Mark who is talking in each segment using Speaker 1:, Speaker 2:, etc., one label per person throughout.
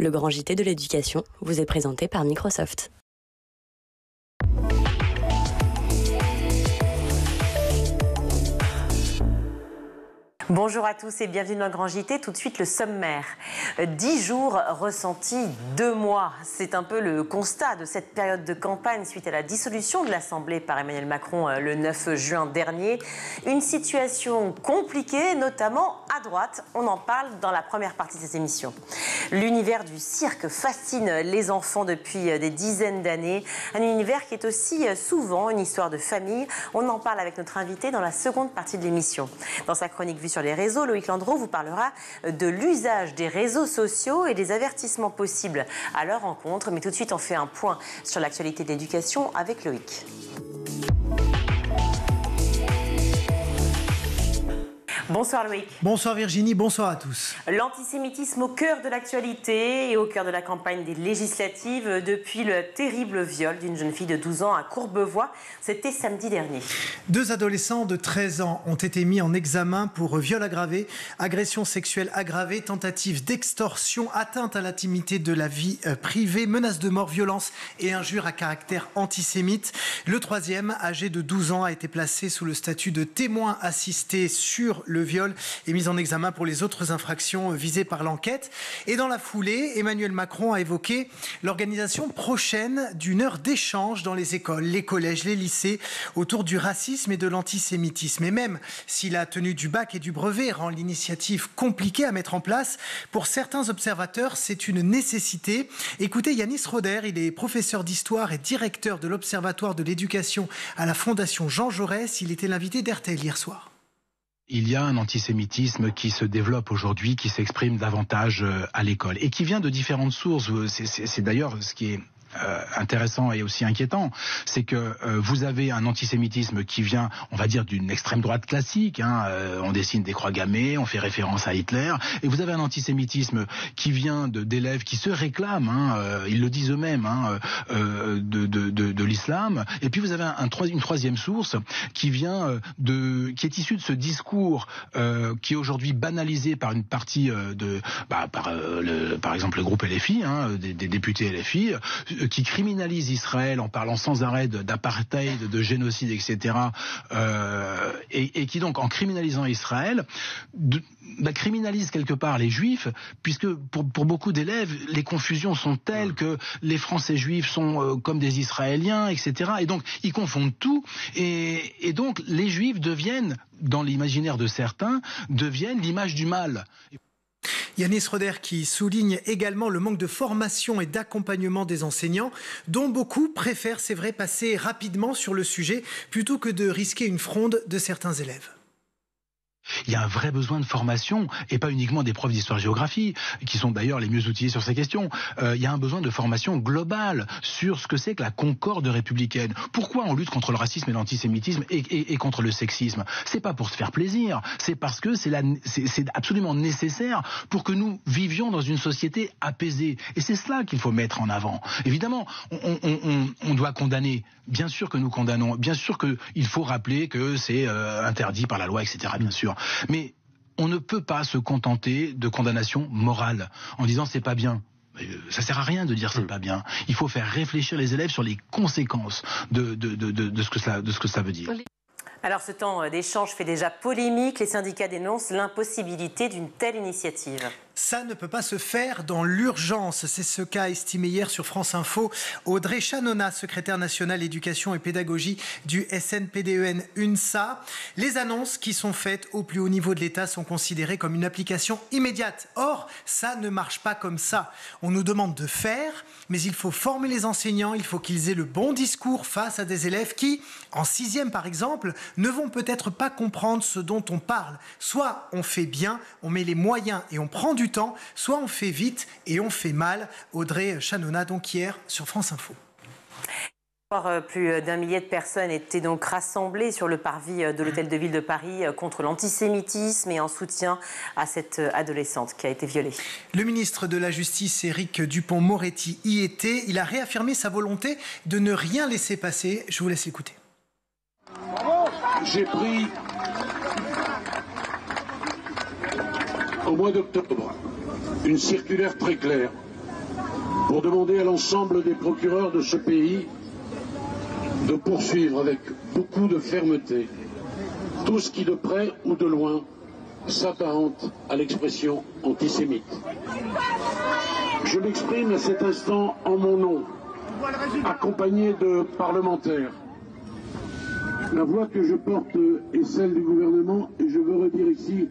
Speaker 1: Le grand JT de l'éducation vous est présenté par Microsoft.
Speaker 2: Bonjour à tous et bienvenue dans le Grand JT. Tout de suite le sommaire. 10 jours ressentis, 2 mois. C'est un peu le constat de cette période de campagne suite à la dissolution de l'Assemblée par Emmanuel Macron le 9 juin dernier. Une situation compliquée, notamment à droite. On en parle dans la première partie de cette émission. L'univers du cirque fascine les enfants depuis des dizaines d'années. Un univers qui est aussi souvent une histoire de famille. On en parle avec notre invité dans la seconde partie de l'émission. Dans sa chronique Vue sur les réseaux, Loïc Landreau vous parlera de l'usage des réseaux sociaux et des avertissements possibles à leur rencontre. Mais tout de suite, on fait un point sur l'actualité de l'éducation avec Loïc. Bonsoir Loïc.
Speaker 3: Bonsoir Virginie, bonsoir à tous.
Speaker 2: L'antisémitisme au cœur de l'actualité et au cœur de la campagne des législatives depuis le terrible viol d'une jeune fille de 12 ans à Courbevoie. C'était samedi dernier.
Speaker 3: 2 adolescents de 13 ans ont été mis en examen pour viol aggravé, agression sexuelle aggravée, tentative d'extorsion, atteinte à l'intimité de la vie privée, menace de mort, violence et injure à caractère antisémite. Le 3e, âgé de 12 ans, a été placé sous le statut de témoin assisté sur le viol et mis en examen pour les autres infractions visées par l'enquête. Et dans la foulée, Emmanuel Macron a évoqué l'organisation prochaine d'une heure d'échange dans les écoles, les collèges, les lycées autour du racisme et de l'antisémitisme. Et même si la tenue du bac et du brevet rend l'initiative compliquée à mettre en place, pour certains observateurs, c'est une nécessité. Écoutez Yanis Roder, il est professeur d'histoire et directeur de l'Observatoire de l'éducation à la Fondation Jean Jaurès. Il était l'invité d'RTL hier soir.
Speaker 4: Il y a un antisémitisme qui se développe aujourd'hui, qui s'exprime davantage à l'école et qui vient de différentes sources. C'est d'ailleurs ce qui est intéressant et aussi inquiétant, c'est que vous avez un antisémitisme qui vient, on va dire, d'une extrême droite classique, on dessine des croix gammées, on fait référence à Hitler, et vous avez un antisémitisme qui vient d'élèves qui se réclament, ils le disent eux-mêmes, de l'islam, et puis vous avez une troisième source qui vient qui est issue de ce discours qui est aujourd'hui banalisé par une partie par exemple le groupe LFI, des députés LFI, qui criminalise Israël en parlant sans arrêt d'apartheid, de génocide, etc. Et qui donc, en criminalisant Israël, criminalise quelque part les Juifs, puisque pour beaucoup d'élèves, les confusions sont telles que les Français juifs sont comme des Israéliens, etc. Et donc, ils confondent tout. Et donc, les Juifs deviennent, dans l'imaginaire de certains, l'image du mal.
Speaker 3: Yanis Roder qui souligne également le manque de formation et d'accompagnement des enseignants, dont beaucoup préfèrent, c'est vrai, passer rapidement sur le sujet plutôt que de risquer une fronde de certains élèves.
Speaker 4: Il y a un vrai besoin de formation, et pas uniquement des profs d'histoire-géographie, qui sont d'ailleurs les mieux outillés sur ces questions. Il y a un besoin de formation globale sur ce que c'est que la concorde républicaine. Pourquoi on lutte contre le racisme et l'antisémitisme et contre le sexisme? C'est pas pour se faire plaisir, c'est parce que c'est absolument nécessaire pour que nous vivions dans une société apaisée. Et c'est cela qu'il faut mettre en avant. Évidemment, on doit condamner. Bien sûr que nous condamnons. Bien sûr qu'il faut rappeler que c'est interdit par la loi, etc. Bien sûr. Mais on ne peut pas se contenter de condamnation morale en disant c'est pas bien. Ça sert à rien de dire c'est pas bien. Il faut faire réfléchir les élèves sur les conséquences de ce que ça veut dire.
Speaker 2: Alors ce temps d'échange fait déjà polémique. Les syndicats dénoncent l'impossibilité d'une telle initiative.
Speaker 3: Ça ne peut pas se faire dans l'urgence. C'est ce qu'a estimé hier sur France Info Audrey Chanona, secrétaire nationale éducation et pédagogie du SNPDEN-UNSA. Les annonces qui sont faites au plus haut niveau de l'État sont considérées comme une application immédiate. Or, ça ne marche pas comme ça. On nous demande de faire, mais il faut former les enseignants, il faut qu'ils aient le bon discours face à des élèves qui, en 6e par exemple, ne vont peut-être pas comprendre ce dont on parle. Soit on fait bien, on met les moyens et on prend du temps, soit on fait vite et on fait mal. Audrey Chanona, donc hier sur France Info.
Speaker 2: Plus d'1 millier de personnes étaient donc rassemblées sur le parvis de l'Hôtel de Ville de Paris contre l'antisémitisme et en soutien à cette adolescente qui a été violée.
Speaker 3: Le ministre de la Justice, Éric Dupond-Moretti, y était. Il a réaffirmé sa volonté de ne rien laisser passer. Je vous laisse écouter.
Speaker 5: J'ai pris au mois d'octobre une circulaire très claire pour demander à l'ensemble des procureurs de ce pays de poursuivre avec beaucoup de fermeté tout ce qui, de près ou de loin, s'apparente à l'expression antisémite. Je m'exprime à cet instant en mon nom, accompagné de parlementaires. La voix que je porte est celle du gouvernement et je veux redire ici,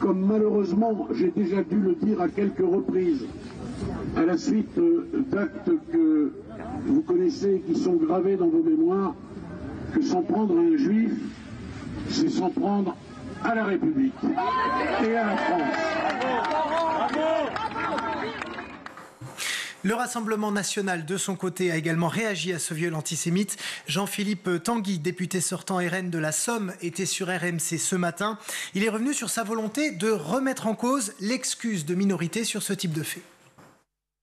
Speaker 5: comme malheureusement j'ai déjà dû le dire à quelques reprises, à la suite d'actes que vous connaissez et qui sont gravés dans vos mémoires, que s'en prendre à un juif, c'est s'en prendre à la République et à la France.
Speaker 3: Le Rassemblement national, de son côté, a également réagi à ce viol antisémite. Jean-Philippe Tanguy, député sortant RN de la Somme, était sur RMC ce matin. Il est revenu sur sa volonté de remettre en cause l'excuse de minorité sur ce type de fait.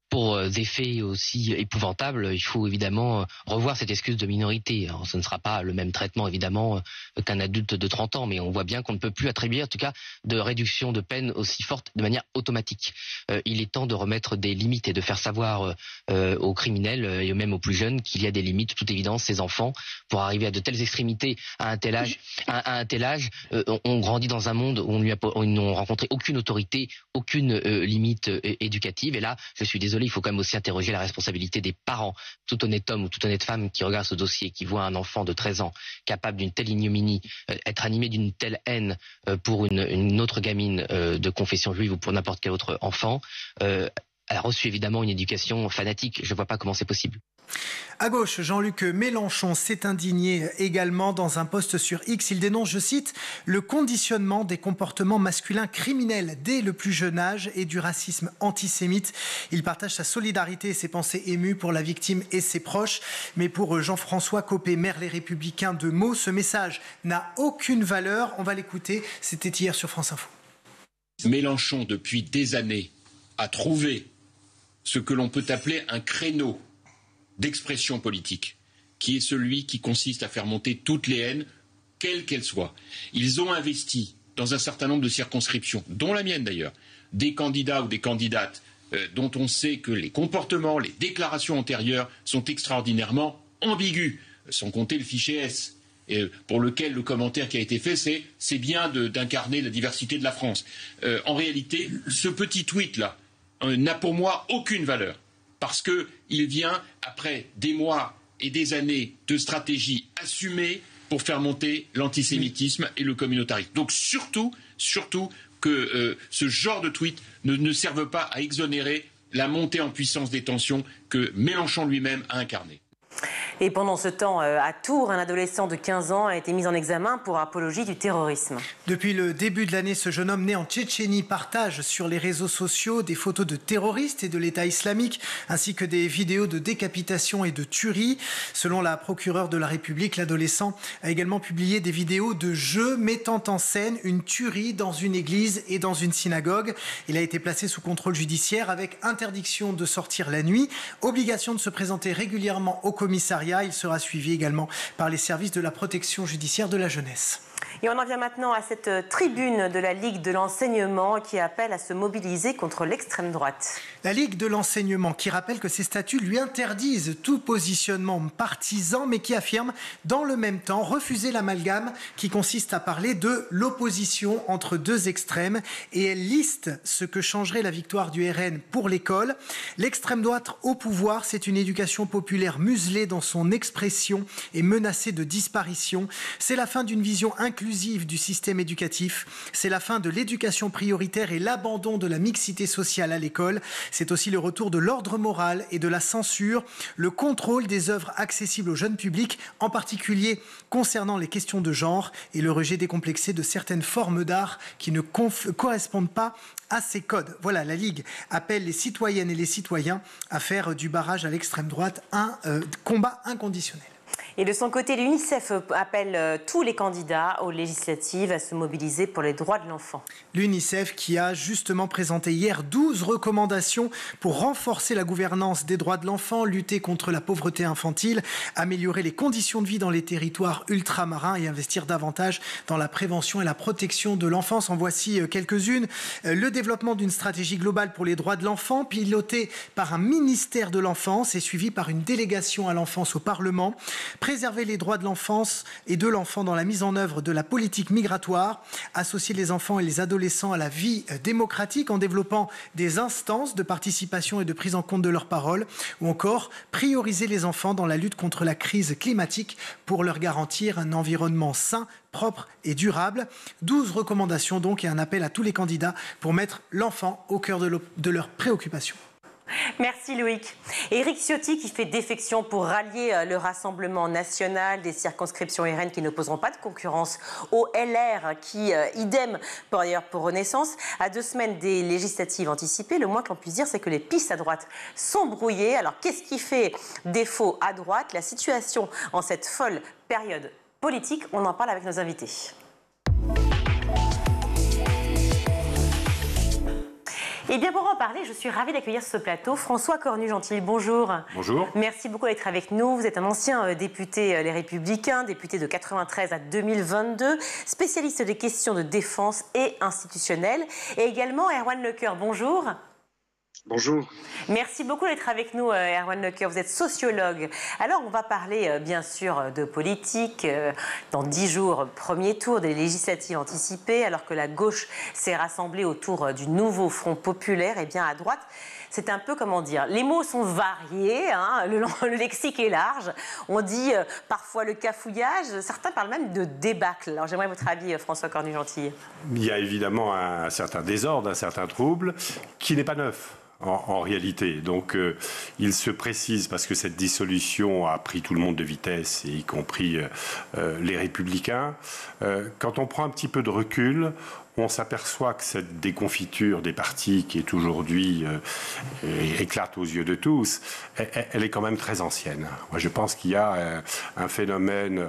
Speaker 6: Pour des faits aussi épouvantables, il faut évidemment revoir cette excuse de minorité. Alors, ce ne sera pas le même traitement évidemment qu'un adulte de 30 ans, mais on voit bien qu'on ne peut plus attribuer en tout cas de réduction de peine aussi forte de manière automatique. Il est temps de remettre des limites et de faire savoir aux criminels et même aux plus jeunes qu'il y a des limites. De toute évidence, ces enfants, pour arriver à de telles extrémités à un tel âge, on grandit dans un monde où ils n'ont rencontré aucune autorité, aucune limite éducative. Et là, je suis désolé, il faut quand même aussi interroger la responsabilité des parents. Tout honnête homme ou toute honnête femme qui regarde ce dossier, qui voit un enfant de 13 ans capable d'une telle ignominie, être animé d'une telle haine pour une autre gamine de confession juive ou pour n'importe quel autre enfant, elle a reçu évidemment une éducation fanatique. Je ne vois pas comment c'est possible.
Speaker 3: À gauche, Jean-Luc Mélenchon s'est indigné également dans un post sur X. Il dénonce, je cite, le conditionnement des comportements masculins criminels dès le plus jeune âge et du racisme antisémite. Il partage sa solidarité et ses pensées émues pour la victime et ses proches. Mais pour Jean-François Copé, maire Les Républicains de Meaux, ce message n'a aucune valeur. On va l'écouter, c'était hier sur France Info.
Speaker 7: Mélenchon, depuis des années, a trouvé ce que l'on peut appeler un créneau d'expression politique, qui est celui qui consiste à faire monter toutes les haines, quelles qu'elles soient. Ils ont investi dans un certain nombre de circonscriptions, dont la mienne d'ailleurs, des candidats ou des candidates dont on sait que les comportements, les déclarations antérieures sont extraordinairement ambigus, sans compter le fichier S, pour lequel le commentaire qui a été fait, c'est bien d'incarner la diversité de la France. En réalité, ce petit tweet-là n'a pour moi aucune valeur. Parce qu'il vient après des mois et des années de stratégie assumée pour faire monter l'antisémitisme et le communautarisme. Donc surtout que ce genre de tweet ne serve pas à exonérer la montée en puissance des tensions que Mélenchon lui-même a incarnée.
Speaker 2: Et pendant ce temps, à Tours, un adolescent de 15 ans a été mis en examen pour apologie du terrorisme.
Speaker 3: Depuis le début de l'année, ce jeune homme né en Tchétchénie partage sur les réseaux sociaux des photos de terroristes et de l'État islamique, ainsi que des vidéos de décapitation et de tuerie. Selon la procureure de la République, l'adolescent a également publié des vidéos de jeux mettant en scène une tuerie dans une église et dans une synagogue. Il a été placé sous contrôle judiciaire avec interdiction de sortir la nuit, obligation de se présenter régulièrement au commissariat. Il sera suivi également par les services de la protection judiciaire de la jeunesse.
Speaker 2: Et on en vient maintenant à cette tribune de la Ligue de l'enseignement qui appelle à se mobiliser contre l'extrême droite.
Speaker 3: La Ligue de l'enseignement qui rappelle que ses statuts lui interdisent tout positionnement partisan, mais qui affirme dans le même temps refuser l'amalgame qui consiste à parler de l'opposition entre deux extrêmes. Et elle liste ce que changerait la victoire du RN pour l'école. L'extrême droite au pouvoir, c'est une éducation populaire muselée dans son expression et menacée de disparition. C'est la fin d'une vision inclusive du système éducatif. C'est la fin de l'éducation prioritaire et l'abandon de la mixité sociale à l'école. C'est aussi le retour de l'ordre moral et de la censure, le contrôle des œuvres accessibles au jeune public, en particulier concernant les questions de genre et le rejet décomplexé de certaines formes d'art qui ne correspondent pas à ces codes. Voilà, la Ligue appelle les citoyennes et les citoyens à faire du barrage à l'extrême droite un combat inconditionnel.
Speaker 2: Et de son côté, l'UNICEF appelle tous les candidats aux législatives à se mobiliser pour les droits de l'enfant.
Speaker 3: L'UNICEF qui a justement présenté hier 12 recommandations pour renforcer la gouvernance des droits de l'enfant, lutter contre la pauvreté infantile, améliorer les conditions de vie dans les territoires ultramarins et investir davantage dans la prévention et la protection de l'enfance. En voici quelques-unes. Le développement d'une stratégie globale pour les droits de l'enfant, pilotée par un ministère de l'enfance et suivie par une délégation à l'enfance au Parlement. Préserver les droits de l'enfance et de l'enfant dans la mise en œuvre de la politique migratoire, associer les enfants et les adolescents à la vie démocratique en développant des instances de participation et de prise en compte de leurs paroles, ou encore prioriser les enfants dans la lutte contre la crise climatique pour leur garantir un environnement sain, propre et durable. 12 recommandations donc et un appel à tous les candidats pour mettre l'enfant au cœur de leurs préoccupations.
Speaker 2: Merci Loïc. Éric Ciotti qui fait défection pour rallier le Rassemblement national, des circonscriptions RN qui n'opposeront pas de concurrence au LR qui, idem d'ailleurs pour Renaissance, à 2 semaines des législatives anticipées, le moins que l'on puisse dire c'est que les pistes à droite sont brouillées. Alors qu'est-ce qui fait défaut à droite? La situation en cette folle période politique, on en parle avec nos invités. Et bien pour en parler, je suis ravie d'accueillir sur ce plateau François Cornu-Gentille. Bonjour.
Speaker 8: Bonjour.
Speaker 2: Merci beaucoup d'être avec nous. Vous êtes un ancien député Les Républicains, député de 93 à 2022, spécialiste des questions de défense et institutionnelles. Et également Erwan Lecoeur. Bonjour.
Speaker 8: Bonjour.
Speaker 2: Merci beaucoup d'être avec nous, Erwan Lecoeur. Vous êtes sociologue. Alors, on va parler, bien sûr, de politique. Dans 10 jours, premier tour des législatives anticipées, alors que la gauche s'est rassemblée autour du nouveau Front populaire. Et bien, à droite, c'est un peu, comment dire, les mots sont variés, hein, le lexique est large. On dit parfois le cafouillage. Certains parlent même de débâcle. Alors, j'aimerais votre avis, François Cornu-Gentille.
Speaker 8: Il y a évidemment un certain désordre, un certain trouble, qui n'est pas neuf. En réalité. Donc, il se précise, parce que cette dissolution a pris tout le monde de vitesse, y compris les Républicains. Quand on prend un petit peu de recul, on s'aperçoit que cette déconfiture des partis qui est aujourd'hui éclate aux yeux de tous, elle est quand même très ancienne. Moi, je pense qu'il y a un phénomène,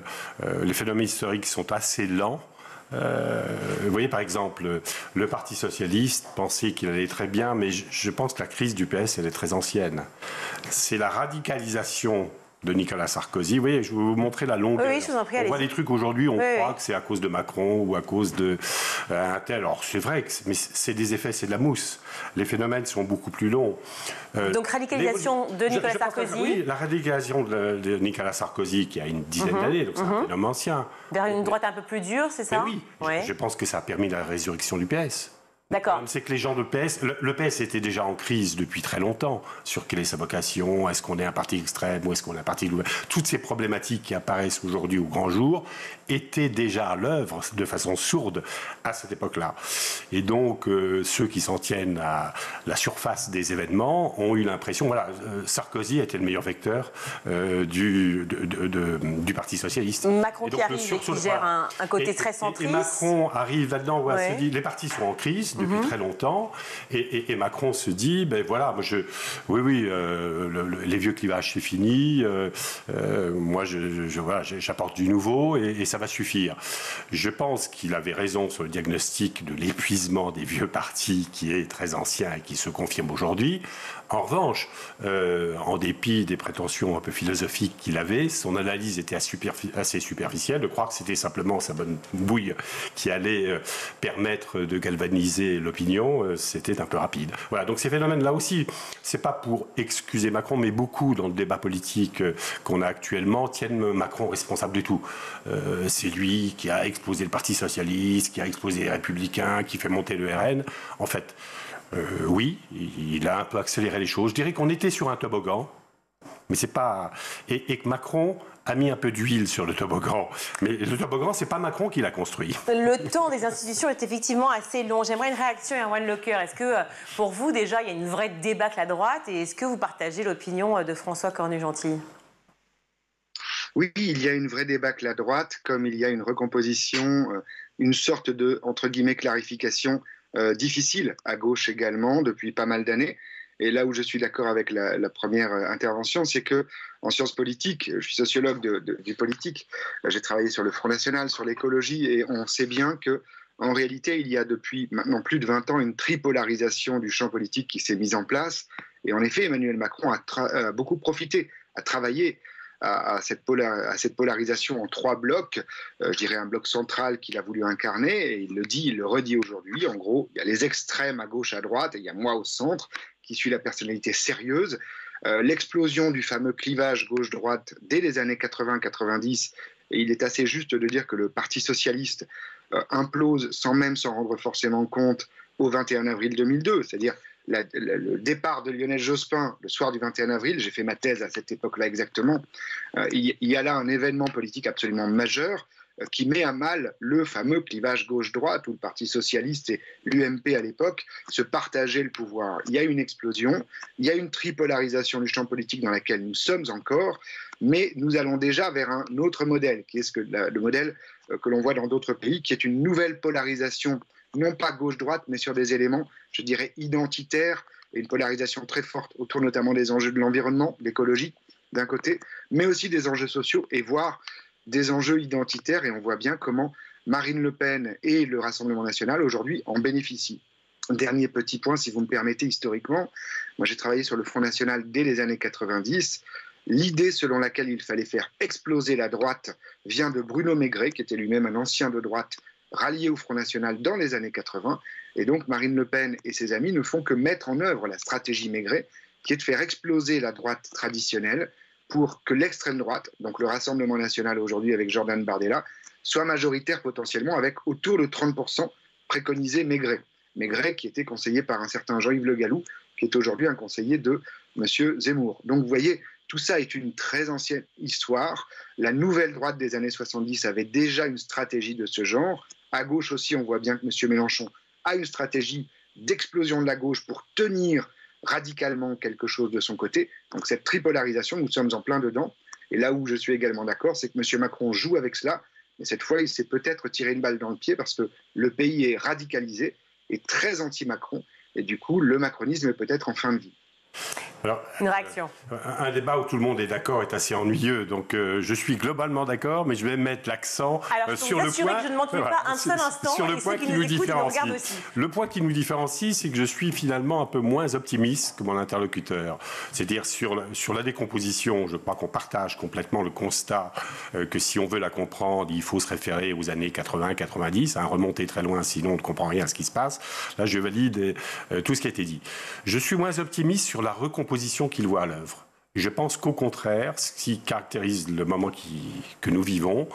Speaker 8: les phénomènes historiques sont assez lents. Vous voyez, par exemple, le Parti socialiste pensait qu'il allait très bien, mais je pense que la crise du PS, elle est très ancienne. C'est la radicalisation de Nicolas Sarkozy. Vous voyez, je vais vous montrer la longueur.
Speaker 2: Oui, je vous en prie,
Speaker 8: on voit des trucs aujourd'hui, on croit que c'est à cause de Macron ou à cause de un tel. Alors, c'est vrai, mais c'est des effets, c'est de la mousse. Les phénomènes sont beaucoup plus longs.
Speaker 2: Donc, radicalisation de Nicolas Sarkozy.
Speaker 8: Oui, la radicalisation de Nicolas Sarkozy, qui a une dizaine d'années, donc c'est un phénomène ancien.
Speaker 2: Vers une droite un peu plus dure, c'est ça?
Speaker 8: Oui, je pense que ça a permis la résurrection du PS.
Speaker 2: D'accord.
Speaker 8: C'est que les gens de PS, le PS était déjà en crise depuis très longtemps sur quelle est sa vocation, est-ce qu'on est un parti extrême ou est-ce qu'on est un parti... Toutes ces problématiques qui apparaissent aujourd'hui au grand jour étaient déjà à l'œuvre de façon sourde à cette époque-là. Et donc, ceux qui s'en tiennent à la surface des événements ont eu l'impression... Voilà, Sarkozy était le meilleur vecteur du Parti socialiste.
Speaker 2: Macron qui arrive et qui gère un côté très centriste.
Speaker 8: Et Macron arrive là-dedans, se dit, les partis sont en crise depuis très longtemps, et Macron se dit, ben voilà, moi les vieux clivages c'est fini, moi j'apporte du nouveau et ça va suffire. Je pense qu'il avait raison sur le diagnostic de l'épuisement des vieux partis qui est très ancien et qui se confirme aujourd'hui. En revanche, en dépit des prétentions un peu philosophiques qu'il avait, son analyse était assez superficielle. De croire que c'était simplement sa bonne bouille qui allait permettre de galvaniser l'opinion, c'était un peu rapide. Voilà, donc ces phénomènes-là aussi, c'est pas pour excuser Macron, mais beaucoup dans le débat politique qu'on a actuellement tiennent Macron responsable de tout. C'est lui qui a explosé le Parti socialiste, qui a explosé les Républicains, qui fait monter le RN. En fait, oui, il a un peu accéléré les choses. Je dirais qu'on était sur un toboggan, mais c'est pas... Et que Macron a mis un peu d'huile sur le toboggan. Mais le toboggan, c'est pas Macron qui l'a construit.
Speaker 2: Le temps des institutions est effectivement assez long. J'aimerais une réaction, Erwan Lecoeur. Est-ce que, pour vous, déjà, il y a une vraie débâcle à droite? Et est-ce que vous partagez l'opinion de François Cornu-Gentille?
Speaker 9: Oui, il y a une vraie débâcle à droite, comme il y a une recomposition, une sorte de, entre guillemets, clarification difficile à gauche également, depuis pas mal d'années. Et là où je suis d'accord avec la première intervention, c'est que en sciences politiques, je suis sociologue du politique, j'ai travaillé sur le Front National, sur l'écologie, et on sait bien que en réalité, il y a depuis maintenant plus de 20 ans une tripolarisation du champ politique qui s'est mise en place. Et en effet, Emmanuel Macron a beaucoup profité, a travaillé à cette polarisation en 3 blocs. Je dirais un bloc central qu'il a voulu incarner, et il le dit, il le redit aujourd'hui. En gros, il y a les extrêmes à gauche, à droite, et il y a moi au centre, qui suis la personnalité sérieuse. L'explosion du fameux clivage gauche-droite dès les années 80-90, et il est assez juste de dire que le Parti socialiste implose sans même s'en rendre forcément compte au 21 avril 2002, c'est-à-dire le départ de Lionel Jospin le soir du 21 avril, j'ai fait ma thèse à cette époque-là exactement, il y a là un événement politique absolument majeur qui met à mal le fameux clivage gauche-droite où le Parti socialiste et l'UMP à l'époque se partageaient le pouvoir. Il y a une explosion, il y a une tripolarisation du champ politique dans laquelle nous sommes encore, mais nous allons déjà vers un autre modèle, qui est le modèle que l'on voit dans d'autres pays, qui est une nouvelle polarisation, non pas gauche-droite, mais sur des éléments, je dirais, identitaires, et une polarisation très forte autour notamment des enjeux de l'environnement, de l'écologie, d'un côté, mais aussi des enjeux sociaux, et voire des enjeux identitaires, et on voit bien comment Marine Le Pen et le Rassemblement national, aujourd'hui, en bénéficient. Dernier petit point, si vous me permettez, historiquement, moi j'ai travaillé sur le Front National dès les années 90. L'idée selon laquelle il fallait faire exploser la droite vient de Bruno Maigret, qui était lui-même un ancien de droite rallié au Front National dans les années 80. Et donc Marine Le Pen et ses amis ne font que mettre en œuvre la stratégie Maigret, qui est de faire exploser la droite traditionnelle pour que l'extrême droite, donc le Rassemblement national aujourd'hui avec Jordan Bardella, soit majoritaire potentiellement avec autour de 30% préconisé Maigret. Maigret qui était conseillé par un certain Jean-Yves Le Gallou, qui est aujourd'hui un conseiller de M. Zemmour. Donc vous voyez, tout ça est une très ancienne histoire. La nouvelle droite des années 70 avait déjà une stratégie de ce genre. À gauche aussi, on voit bien que M. Mélenchon a une stratégie d'explosion de la gauche pour tenir radicalement quelque chose de son côté. Donc cette tripolarisation, nous sommes en plein dedans. Et là où je suis également d'accord, c'est que M. Macron joue avec cela, mais cette fois, il s'est peut-être tiré une balle dans le pied parce que le pays est radicalisé et très anti-Macron. Et du coup, le macronisme est peut-être en fin de vie.
Speaker 8: Alors,
Speaker 2: une réaction.
Speaker 8: Un débat où tout le monde est d'accord est assez ennuyeux. Donc, je suis globalement d'accord, mais je vais mettre l'accent sur le point.
Speaker 2: Que je ne m'ennuie pas un seul instant.
Speaker 8: Sur le point qui nous différencie. Le point qui nous différencie, c'est que je suis finalement un peu moins optimiste que mon interlocuteur. C'est-à-dire sur la décomposition, je crois qu'on partage complètement le constat que si on veut la comprendre, il faut se référer aux années 80-90, remonter très loin, sinon on ne comprend rien à ce qui se passe. Là, je valide tout ce qui a été dit. Je suis moins optimiste sur la recomposition qu'il voit à l'œuvre. Je pense qu'au contraire, ce qui caractérise le moment que nous vivons,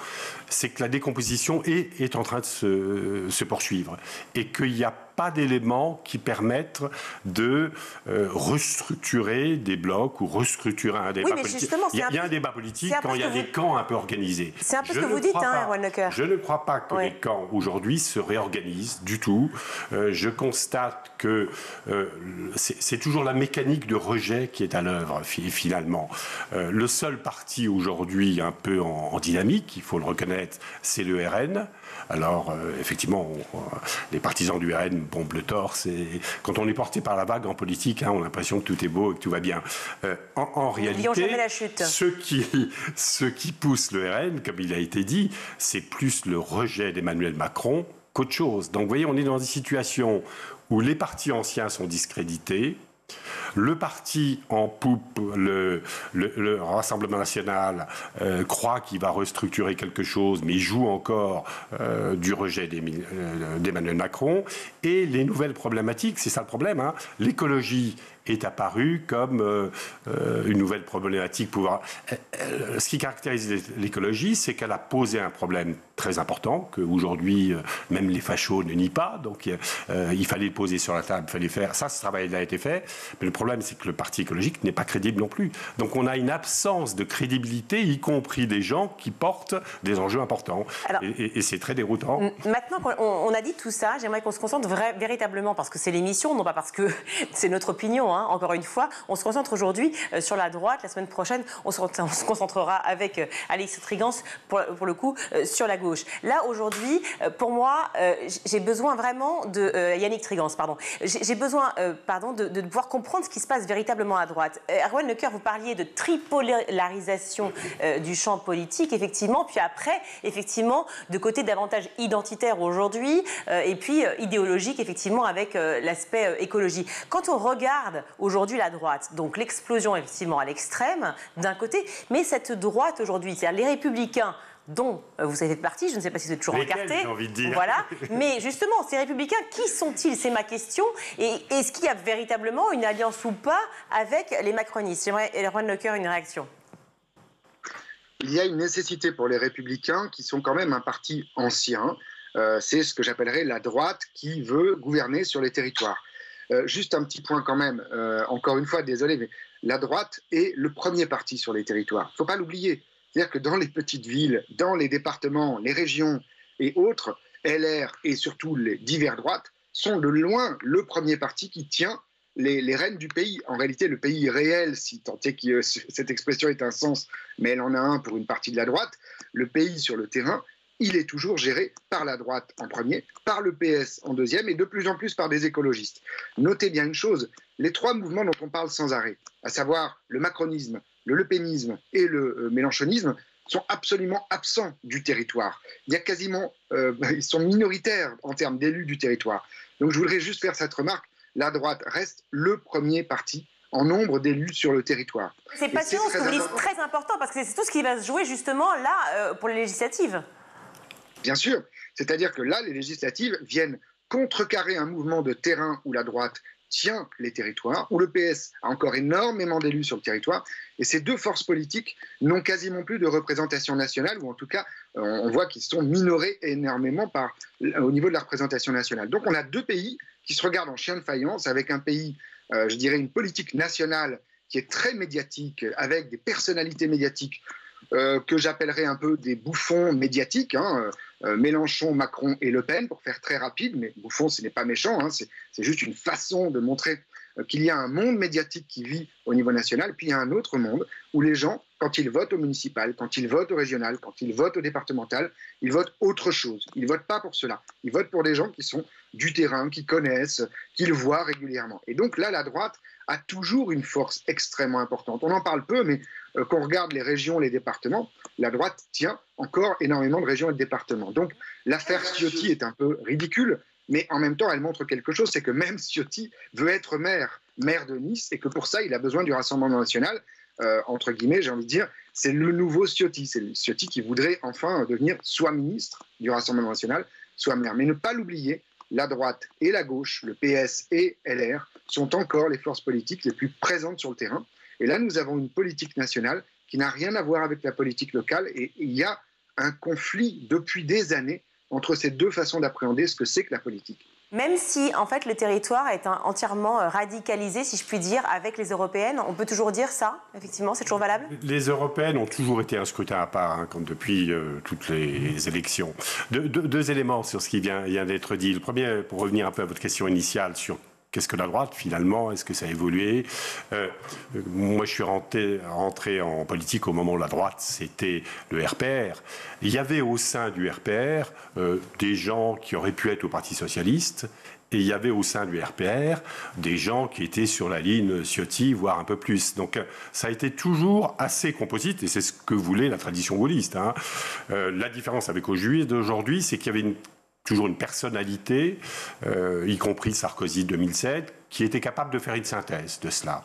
Speaker 8: c'est que la décomposition est en train de se poursuivre et qu'il n'y a pas d'éléments qui permettent de restructurer des blocs ou restructurer un débat politique. Il y a un débat politique quand il y a des camps un peu organisés.
Speaker 2: C'est un peu ce que vous dites, Erwan Lecœur.
Speaker 8: Je ne crois pas que les camps aujourd'hui se réorganisent du tout. Je constate que c'est toujours la mécanique de rejet qui est à l'œuvre finalement. Le seul parti aujourd'hui un peu en dynamique, il faut le reconnaître, c'est le RN. Alors, effectivement, les partisans du RN bombent le torse. Et quand on est porté par la vague en politique, on a l'impression que tout est beau et que tout va bien. En réalité,
Speaker 2: jamais la chute.
Speaker 8: Ce qui pousse le RN, comme il a été dit, c'est plus le rejet d'Emmanuel Macron qu'autre chose. Donc, vous voyez, on est dans des situations où les partis anciens sont discrédités. Le parti en poupe, le Rassemblement national, croit qu'il va restructurer quelque chose, mais joue encore du rejet d'Emmanuel Macron. Et les nouvelles problématiques, c'est ça le problème, l'écologie est apparue comme une nouvelle problématique. Ce qui caractérise l'écologie, c'est qu'elle a posé un problème très important, qu'aujourd'hui, même les fachos ne nient pas. Donc, il fallait le poser sur la table, il fallait faire. Ça, ce travail a été fait. Mais le problème, c'est que le Parti écologique n'est pas crédible non plus. Donc, on a une absence de crédibilité, y compris des gens qui portent des enjeux importants. Alors, et c'est très déroutant.
Speaker 2: Maintenant qu'on a dit tout ça, j'aimerais qu'on se concentre véritablement, parce que c'est l'émission, non pas parce que c'est notre opinion, attention, hein, encore une fois, on se concentre aujourd'hui sur la droite. La semaine prochaine, on se concentrera avec Alix Trigance, pour le coup, sur la gauche. Là, aujourd'hui, pour moi, j'ai besoin vraiment de... Yannick Trigance, pardon. J'ai besoin de pouvoir comprendre ce qui se passe véritablement à droite. Erwan Lecoeur, vous parliez de tripolarisation du champ politique, effectivement, puis après, effectivement, de côté davantage identitaire aujourd'hui, et puis idéologique, effectivement, avec l'aspect écologie. Quand on regarde aujourd'hui la droite, donc l'explosion, effectivement, à l'extrême, d'un côté, mais cette droite aujourd'hui, c'est-à-dire les Républicains, dont vous avez fait partie, je ne sais pas si vous êtes toujours encarté.
Speaker 8: J'ai envie de dire.
Speaker 2: Voilà. Mais justement, ces Républicains, qui sont-ils? C'est ma question. Et est-ce qu'il y a véritablement une alliance ou pas avec les macronistes? J'aimerais, Erwan Lecoeur, une réaction.
Speaker 9: Il y a une nécessité pour les Républicains, qui sont quand même un parti ancien. C'est ce que j'appellerais la droite qui veut gouverner sur les territoires. Juste un petit point quand même. Encore une fois, désolé, mais la droite est le premier parti sur les territoires. Il ne faut pas l'oublier. C'est-à-dire que dans les petites villes, dans les départements, les régions et autres, LR et surtout les divers droites sont de loin le premier parti qui tient les rênes du pays. En réalité, le pays réel, si tant est que cette expression ait un sens, mais elle en a un pour une partie de la droite, le pays sur le terrain, il est toujours géré par la droite en premier, par le PS en deuxième et de plus en plus par des écologistes. Notez bien une chose, les trois mouvements dont on parle sans arrêt, à savoir le macronisme, le lepénisme et le mélenchonisme, sont absolument absents du territoire. Il y a quasiment, ils sont minoritaires en termes d'élus du territoire. Donc je voudrais juste faire cette remarque, la droite reste le premier parti en nombre d'élus sur le territoire.
Speaker 2: C'est passionnant ce que vous dites, très important, parce que c'est tout ce qui va se jouer justement là pour les législatives.
Speaker 9: Bien sûr, c'est-à-dire que là, les législatives viennent contrecarrer un mouvement de terrain où la droite tient les territoires, où le PS a encore énormément d'élus sur le territoire, et ces deux forces politiques n'ont quasiment plus de représentation nationale, ou en tout cas, on voit qu'ils sont minorés énormément au niveau de la représentation nationale. Donc on a deux pays qui se regardent en chien de faïence, avec un pays, je dirais, une politique nationale qui est très médiatique, avec des personnalités médiatiques que j'appellerais un peu des bouffons médiatiques, Mélenchon, Macron et Le Pen, pour faire très rapide, mais bouffon, ce n'est pas méchant, c'est juste une façon de montrer qu'il y a un monde médiatique qui vit au niveau national, puis il y a un autre monde où les gens, quand ils votent au municipal, quand ils votent au régional, quand ils votent au départemental, ils votent autre chose. Ils ne votent pas pour cela. Ils votent pour des gens qui sont du terrain, qui connaissent, qu'ils voient régulièrement. Et donc là, la droite a toujours une force extrêmement importante. On en parle peu, mais quand on regarde les régions, les départements, la droite tient encore énormément de régions et de départements. Donc l'affaire Ciotti est un peu ridicule, mais en même temps, elle montre quelque chose, c'est que même Ciotti veut être maire de Nice, et que pour ça, il a besoin du Rassemblement national. Entre guillemets, j'ai envie de dire, c'est le nouveau Ciotti. C'est le Ciotti qui voudrait enfin devenir soit ministre du Rassemblement national, soit maire. Mais ne pas l'oublier, la droite et la gauche, le PS et LR, sont encore les forces politiques les plus présentes sur le terrain. Et là, nous avons une politique nationale qui n'a rien à voir avec la politique locale. Et il y a un conflit depuis des années entre ces deux façons d'appréhender ce que c'est que la politique.
Speaker 2: Même si, en fait, le territoire est entièrement radicalisé, si je puis dire, avec les européennes, on peut toujours dire ça, effectivement, c'est toujours valable?
Speaker 8: Les européennes ont toujours été un scrutin à part, comme depuis toutes les élections. Deux éléments sur ce qui vient d'être dit. Le premier, pour revenir un peu à votre question initiale sur qu'est-ce que la droite, finalement? Est-ce que ça a évolué? Moi, je suis rentré en politique au moment où la droite, c'était le RPR. Il y avait au sein du RPR des gens qui auraient pu être au Parti socialiste, et il y avait au sein du RPR des gens qui étaient sur la ligne Ciotti, voire un peu plus. Donc ça a été toujours assez composite, et c'est ce que voulait la tradition gaulliste. La différence avec aujourd'hui, c'est qu'il y avait toujours une personnalité, y compris Sarkozy 2007, qui était capable de faire une synthèse de cela.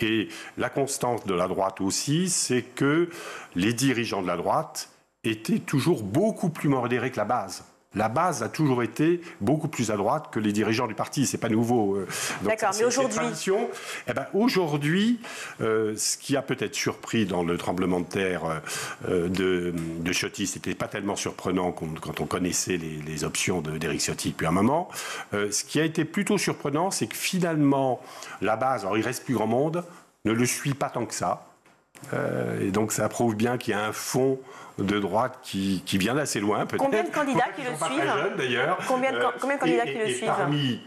Speaker 8: Et la constante de la droite aussi, c'est que les dirigeants de la droite étaient toujours beaucoup plus modérés que la base. La base a toujours été beaucoup plus à droite que les dirigeants du parti. C'est pas nouveau.
Speaker 2: D'accord, mais
Speaker 8: aujourd'hui, ce qui a peut-être surpris dans le tremblement de terre de Ciotti, c'était pas tellement surprenant quand on connaissait les options d'Éric Ciotti depuis un moment. Ce qui a été plutôt surprenant, c'est que finalement, la base, alors il reste plus grand monde, ne le suit pas tant que ça. Et donc ça prouve bien qu'il y a un fond de droite qui vient d'assez loin, peut-être.
Speaker 2: Combien de candidats qui le suivent?
Speaker 8: Pas très jeunes, d'ailleurs.
Speaker 2: Combien de candidats qui le suivent?
Speaker 8: Parmi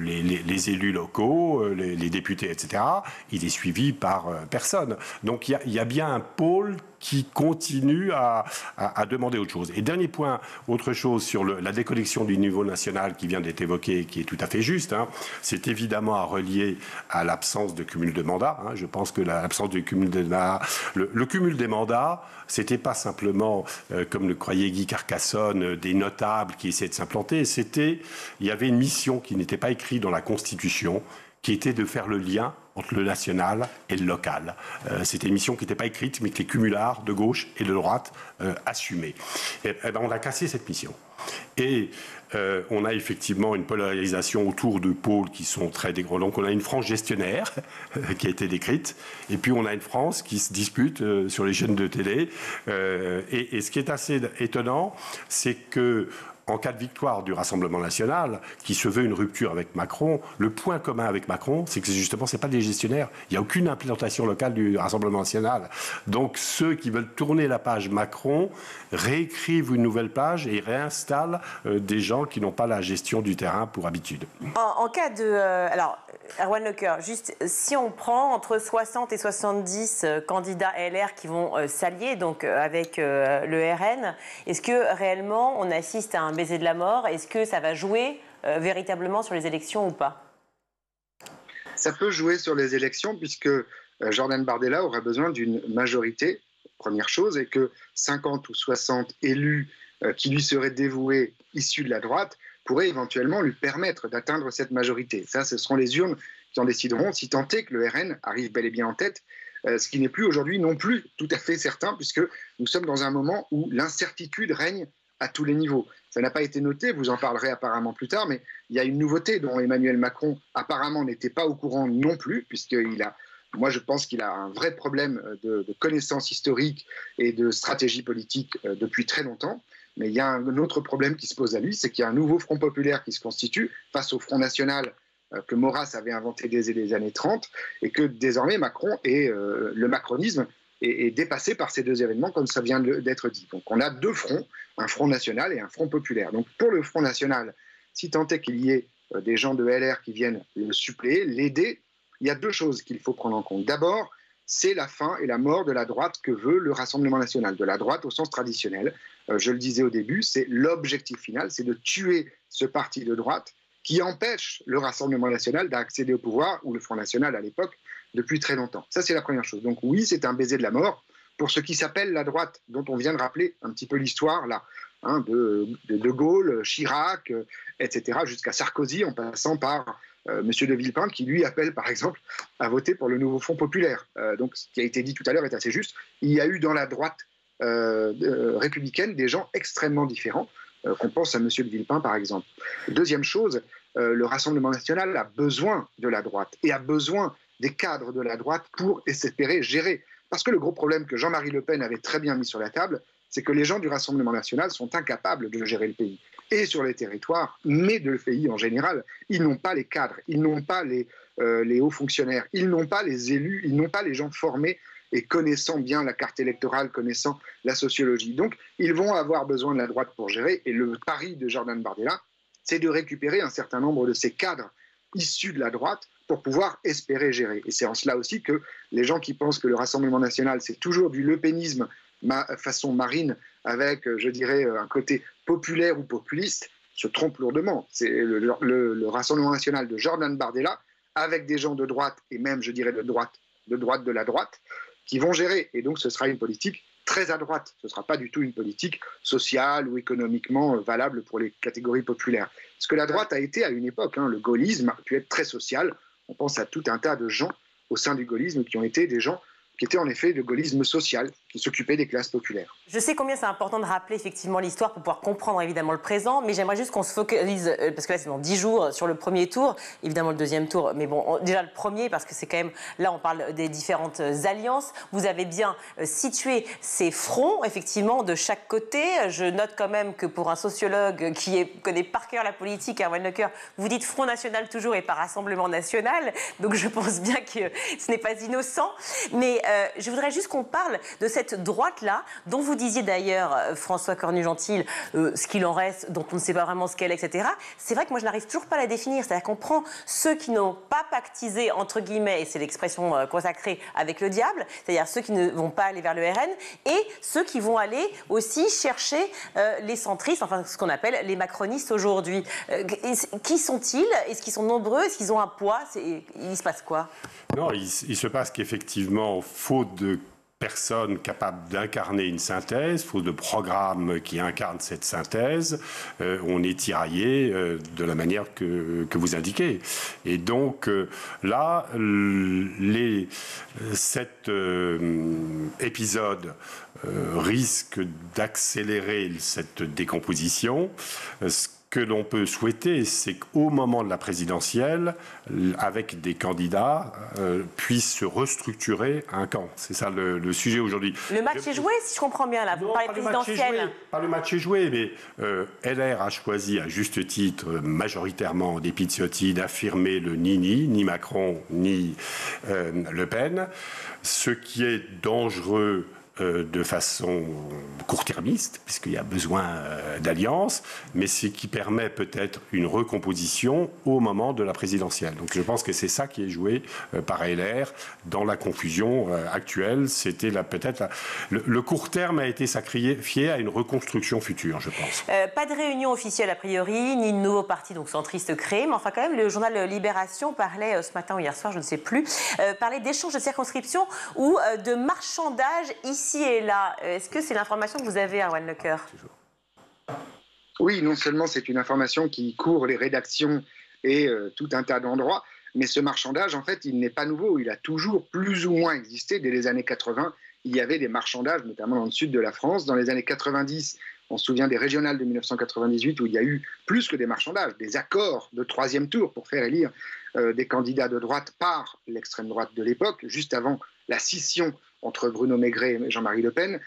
Speaker 8: les élus locaux, les députés, etc., il est suivi par personne. Donc il y a bien un pôle qui continue à demander autre chose. Et dernier point, autre chose sur la déconnexion du niveau national qui vient d'être évoquée, qui est tout à fait juste, hein, c'est évidemment à relier à l'absence de cumul de mandats. Hein. Je pense que l'absence de cumul de mandats, le cumul des mandats, c'était pas simplement, comme le croyait Guy Carcassonne, des notables qui essaient de s'implanter, il y avait une mission qui n'était pas écrite dans la Constitution, qui était de faire le lien entre le national et le local. C'était une mission qui n'était pas écrite, mais que les cumulards de gauche et de droite assumaient. Et ben, on a cassé cette mission. Et on a effectivement une polarisation autour de pôles qui sont très dégradants. Donc on a une France gestionnaire qui a été décrite, et puis on a une France qui se dispute sur les chaînes de télé. Et ce qui est assez étonnant, c'est que en cas de victoire du Rassemblement national, qui se veut une rupture avec Macron, le point commun avec Macron, c'est que justement, ce n'est pas des gestionnaires. Il n'y a aucune implantation locale du Rassemblement national. Donc, ceux qui veulent tourner la page Macron réécrivent une nouvelle page et réinstallent des gens qui n'ont pas la gestion du terrain pour habitude.
Speaker 2: En cas de... alors, Erwan Lecoeur, juste, si on prend entre 60 et 70 candidats LR qui vont s'allier donc avec le RN, est-ce que réellement on assiste à un baiser de la mort? Est-ce que ça va jouer véritablement sur les élections ou pas?
Speaker 9: Ça peut jouer sur les élections puisque Jordan Bardella aurait besoin d'une majorité, première chose, et que 50 ou 60 élus qui lui seraient dévoués issus de la droite pourraient éventuellement lui permettre d'atteindre cette majorité. Ça, ce seront les urnes qui en décideront, si tant est que le RN arrive bel et bien en tête, ce qui n'est plus aujourd'hui non plus tout à fait certain, puisque nous sommes dans un moment où l'incertitude règne à tous les niveaux. Ça n'a pas été noté, vous en parlerez apparemment plus tard, mais il y a une nouveauté dont Emmanuel Macron apparemment n'était pas au courant non plus, moi je pense qu'il a un vrai problème de connaissance historique et de stratégie politique depuis très longtemps. Mais il y a un autre problème qui se pose à lui, c'est qu'il y a un nouveau Front populaire qui se constitue face au Front national que Maurras avait inventé dès les années 30, et que désormais Macron et le macronisme est dépassé par ces deux événements, comme ça vient d'être dit. Donc on a deux fronts, un Front national et un Front populaire. Donc pour le Front national, si tant est qu'il y ait des gens de LR qui viennent le suppléer, l'aider, il y a deux choses qu'il faut prendre en compte. D'abord, c'est la fin et la mort de la droite que veut le Rassemblement national, de la droite au sens traditionnel. Je le disais au début, c'est l'objectif final, c'est de tuer ce parti de droite qui empêche le Rassemblement national d'accéder au pouvoir, ou le Front national à l'époque, depuis très longtemps. Ça, c'est la première chose. Donc oui, c'est un baiser de la mort pour ce qui s'appelle la droite, dont on vient de rappeler un petit peu l'histoire, là, hein, de Gaulle, Chirac, etc., jusqu'à Sarkozy, en passant par M. de Villepin, qui lui appelle, par exemple, à voter pour le nouveau Front populaire. Donc ce qui a été dit tout à l'heure est assez juste. Il y a eu dans la droite républicaine des gens extrêmement différents, qu'on pense à M. de Villepin, par exemple. Deuxième chose, le Rassemblement national a besoin de la droite et a besoin des cadres de la droite pour espérer gérer. Parce que le gros problème que Jean-Marie Le Pen avait très bien mis sur la table, c'est que les gens du Rassemblement national sont incapables de gérer le pays, et sur les territoires, mais de le pays en général. Ils n'ont pas les cadres, ils n'ont pas les hauts fonctionnaires, ils n'ont pas les élus, ils n'ont pas les gens formés et connaissant bien la carte électorale, connaissant la sociologie. Donc, ils vont avoir besoin de la droite pour gérer, et le pari de Jordan Bardella, c'est de récupérer un certain nombre de ces cadres issus de la droite pour pouvoir espérer gérer. Et c'est en cela aussi que les gens qui pensent que le Rassemblement national, c'est toujours du lepénisme façon Marine, avec, je dirais, un côté populaire ou populiste, se trompent lourdement. C'est le Rassemblement national de Jordan Bardella, avec des gens de droite, et même, je dirais, de droite de la droite, qui vont gérer. Et donc, ce sera une politique très à droite. Ce ne sera pas du tout une politique sociale ou économiquement valable pour les catégories populaires. Ce que la droite a été à une époque, hein, le gaullisme a pu être très social. On pense à tout un tas de gens au sein du gaullisme qui ont été des gens qui était en effet le gaullisme social, qui s'occupait des classes populaires.
Speaker 2: Je sais combien c'est important de rappeler effectivement l'histoire pour pouvoir comprendre évidemment le présent, mais j'aimerais juste qu'on se focalise, parce que là c'est dans 10 jours, sur le premier tour, évidemment le deuxième tour, mais bon, déjà le premier, parce que c'est quand même, là on parle des différentes alliances. Vous avez bien situé ces fronts, effectivement, de chaque côté. Je note quand même que pour un sociologue qui connaît par cœur la politique, Erwan Lecoeur, vous dites Front National toujours et pas Rassemblement National, donc je pense bien que ce n'est pas innocent, mais je voudrais juste qu'on parle de cette droite-là, dont vous disiez d'ailleurs, François Cornu-Gentille, ce qu'il en reste, dont on ne sait pas vraiment ce qu'elle est, etc. C'est vrai que moi, je n'arrive toujours pas à la définir. C'est-à-dire qu'on prend ceux qui n'ont pas pactisé, entre guillemets, et c'est l'expression consacrée, avec le diable, c'est-à-dire ceux qui ne vont pas aller vers le RN, et ceux qui vont aller aussi chercher les centristes, enfin ce qu'on appelle les macronistes aujourd'hui. Qui sont-ils? Est-ce qu'ils sont nombreux? Est-ce qu'ils ont un poids? Il se passe quoi?
Speaker 8: Non, il se passe qu'effectivement, faute de personnes capables d'incarner une synthèse, faute de programmes qui incarnent cette synthèse, on est tiraillé de la manière que vous indiquez. Et donc là, cet épisode risque d'accélérer cette décomposition. Ce que l'on peut souhaiter, c'est qu'au moment de la présidentielle, avec des candidats, puisse se restructurer un camp. C'est ça le sujet aujourd'hui.
Speaker 2: Le match est joué, si je comprends bien, là. Vous parlez présidentielle.
Speaker 8: Pas le match est joué, mais LR a choisi, à juste titre, majoritairement, en dépit de Ciotti, d'affirmer le ni Macron, ni Le Pen. Ce qui est dangereux de façon court-termiste, puisqu'il y a besoin d'alliances, mais ce qui permet peut-être une recomposition au moment de la présidentielle. Donc je pense que c'est ça qui est joué par LR dans la confusion actuelle. C'était peut-être le court terme a été sacrifié à une reconstruction future, je pense.
Speaker 2: Pas de réunion officielle a priori, ni de nouveau parti donc centriste créé, mais enfin quand même le journal Libération parlait ce matin ou hier soir, je ne sais plus, parlait d'échanges de circonscription ou de marchandage ici et là. Est-ce que c'est l'information que vous avez, Erwan Lecoeur?
Speaker 9: Oui, non seulement c'est une information qui court les rédactions et tout un tas d'endroits, mais ce marchandage, en fait, il n'est pas nouveau. Il a toujours plus ou moins existé. Dès les années 80, il y avait des marchandages, notamment dans le sud de la France. Dans les années 90, on se souvient des régionales de 1998 où il y a eu plus que des marchandages, des accords de troisième tour pour faire élire des candidats de droite par l'extrême droite de l'époque, juste avant la scission entre Bruno Maigret et Jean-Marie Le Pen.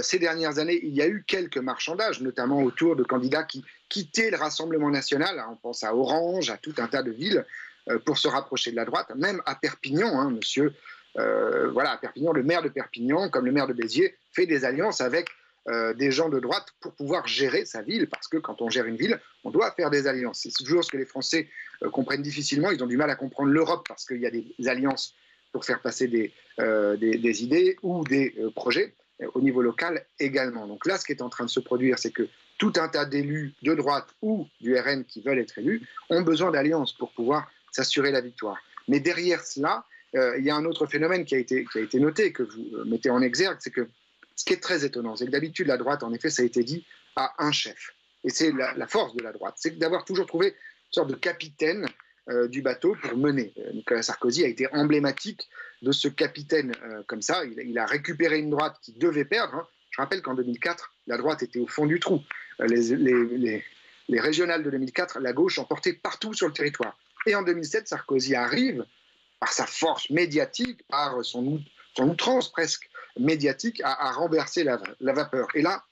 Speaker 9: Ces dernières années, il y a eu quelques marchandages, notamment autour de candidats qui quittaient le Rassemblement national. On pense à Orange, à tout un tas de villes, pour se rapprocher de la droite, même à Perpignan, monsieur. À Perpignan, le maire de Perpignan, comme le maire de Béziers, fait des alliances avec des gens de droite pour pouvoir gérer sa ville, parce que quand on gère une ville, on doit faire des alliances. C'est toujours ce que les Français comprennent difficilement. Ils ont du mal à comprendre l'Europe parce qu'il y a des alliances pour faire passer des idées ou des projets au niveau local également. Donc là, ce qui est en train de se produire, c'est que tout un tas d'élus de droite ou du RN qui veulent être élus ont besoin d'alliances pour pouvoir s'assurer la victoire. Mais derrière cela, il y a un autre phénomène qui a été noté, que vous mettez en exergue, c'est que ce qui est très étonnant, c'est que d'habitude, la droite, en effet, ça a été dit, a un chef. Et c'est la force de la droite, c'est d'avoir toujours trouvé une sorte de capitaine du bateau pour mener. Nicolas Sarkozy a été emblématique de ce capitaine comme ça. Il a récupéré une droite qui devait perdre. Je rappelle qu'en 2004, la droite était au fond du trou. Les régionales de 2004, la gauche emportait partout sur le territoire. Et en 2007, Sarkozy arrive, par sa force médiatique, par son outrance presque médiatique, à renverser la vapeur. Et là,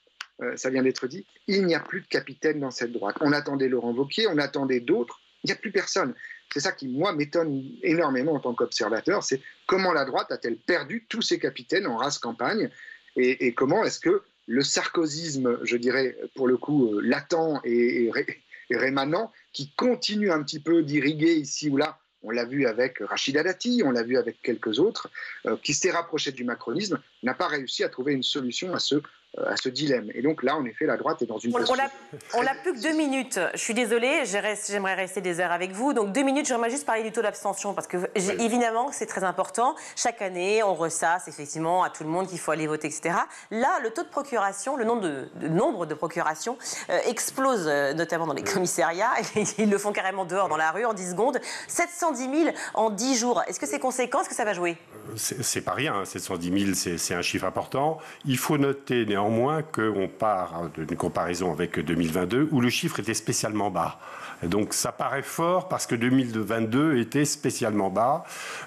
Speaker 9: ça vient d'être dit, il n'y a plus de capitaine dans cette droite. On attendait Laurent Wauquiez, on attendait d'autres. Il n'y a plus personne. C'est ça qui, moi, m'étonne énormément en tant qu'observateur, c'est comment la droite a-t-elle perdu tous ses capitaines en race campagne et comment est-ce que le sarkozysme, je dirais, pour le coup, latent et rémanent, qui continue un petit peu d'irriguer ici ou là, on l'a vu avec Rachida Dati, on l'a vu avec quelques autres, qui s'est rapproché du macronisme, n'a pas réussi à trouver une solution à ce dilemme. Et donc là, en effet, la droite est dans une posture...
Speaker 2: On n'a plus que 2 minutes. Je suis désolée, j'aimerais rester des heures avec vous. Donc 2 minutes, j'aimerais juste parler du taux d'abstention, parce que évidemment, c'est très important. Chaque année, on ressasse effectivement à tout le monde qu'il faut aller voter, etc. Là, le taux de procuration, le nombre de procurations explose, notamment dans les commissariats. Ils le font carrément dehors dans la rue en 10 secondes. 710 000 en 10 jours. Est-ce que c'est conséquent? Est-ce que ça va jouer?
Speaker 8: C'est pas rien. 710 000, c'est un chiffre important. Il faut noter néanmoins néanmoins qu'on part d'une comparaison avec 2022 où le chiffre était spécialement bas. Donc ça paraît fort parce que 2022 était spécialement bas.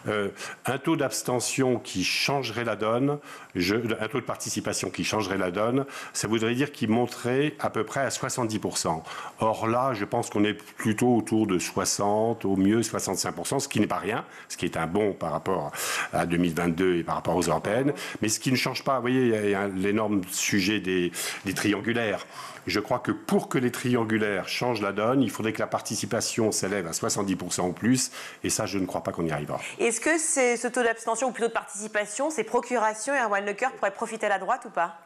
Speaker 8: Un taux d'abstention qui changerait la donne, un taux de participation qui changerait la donne, ça voudrait dire qu'il monterait à peu près à 70%. Or là, je pense qu'on est plutôt autour de 60, au mieux 65%, ce qui n'est pas rien, ce qui est un bond par rapport à 2022 et par rapport aux européennes, mais ce qui ne change pas. Vous voyez, il y a l'énorme sujet des triangulaires. Je crois que pour que les triangulaires changent la donne, il faudrait que la participation s'élève à 70% ou plus, et ça, je ne crois pas qu'on y arrivera.
Speaker 2: Est-ce que ce taux d'abstention, ou plutôt de participation, ces procurations, Erwan Lecoeur, pourrait profiter à la droite ou pas ?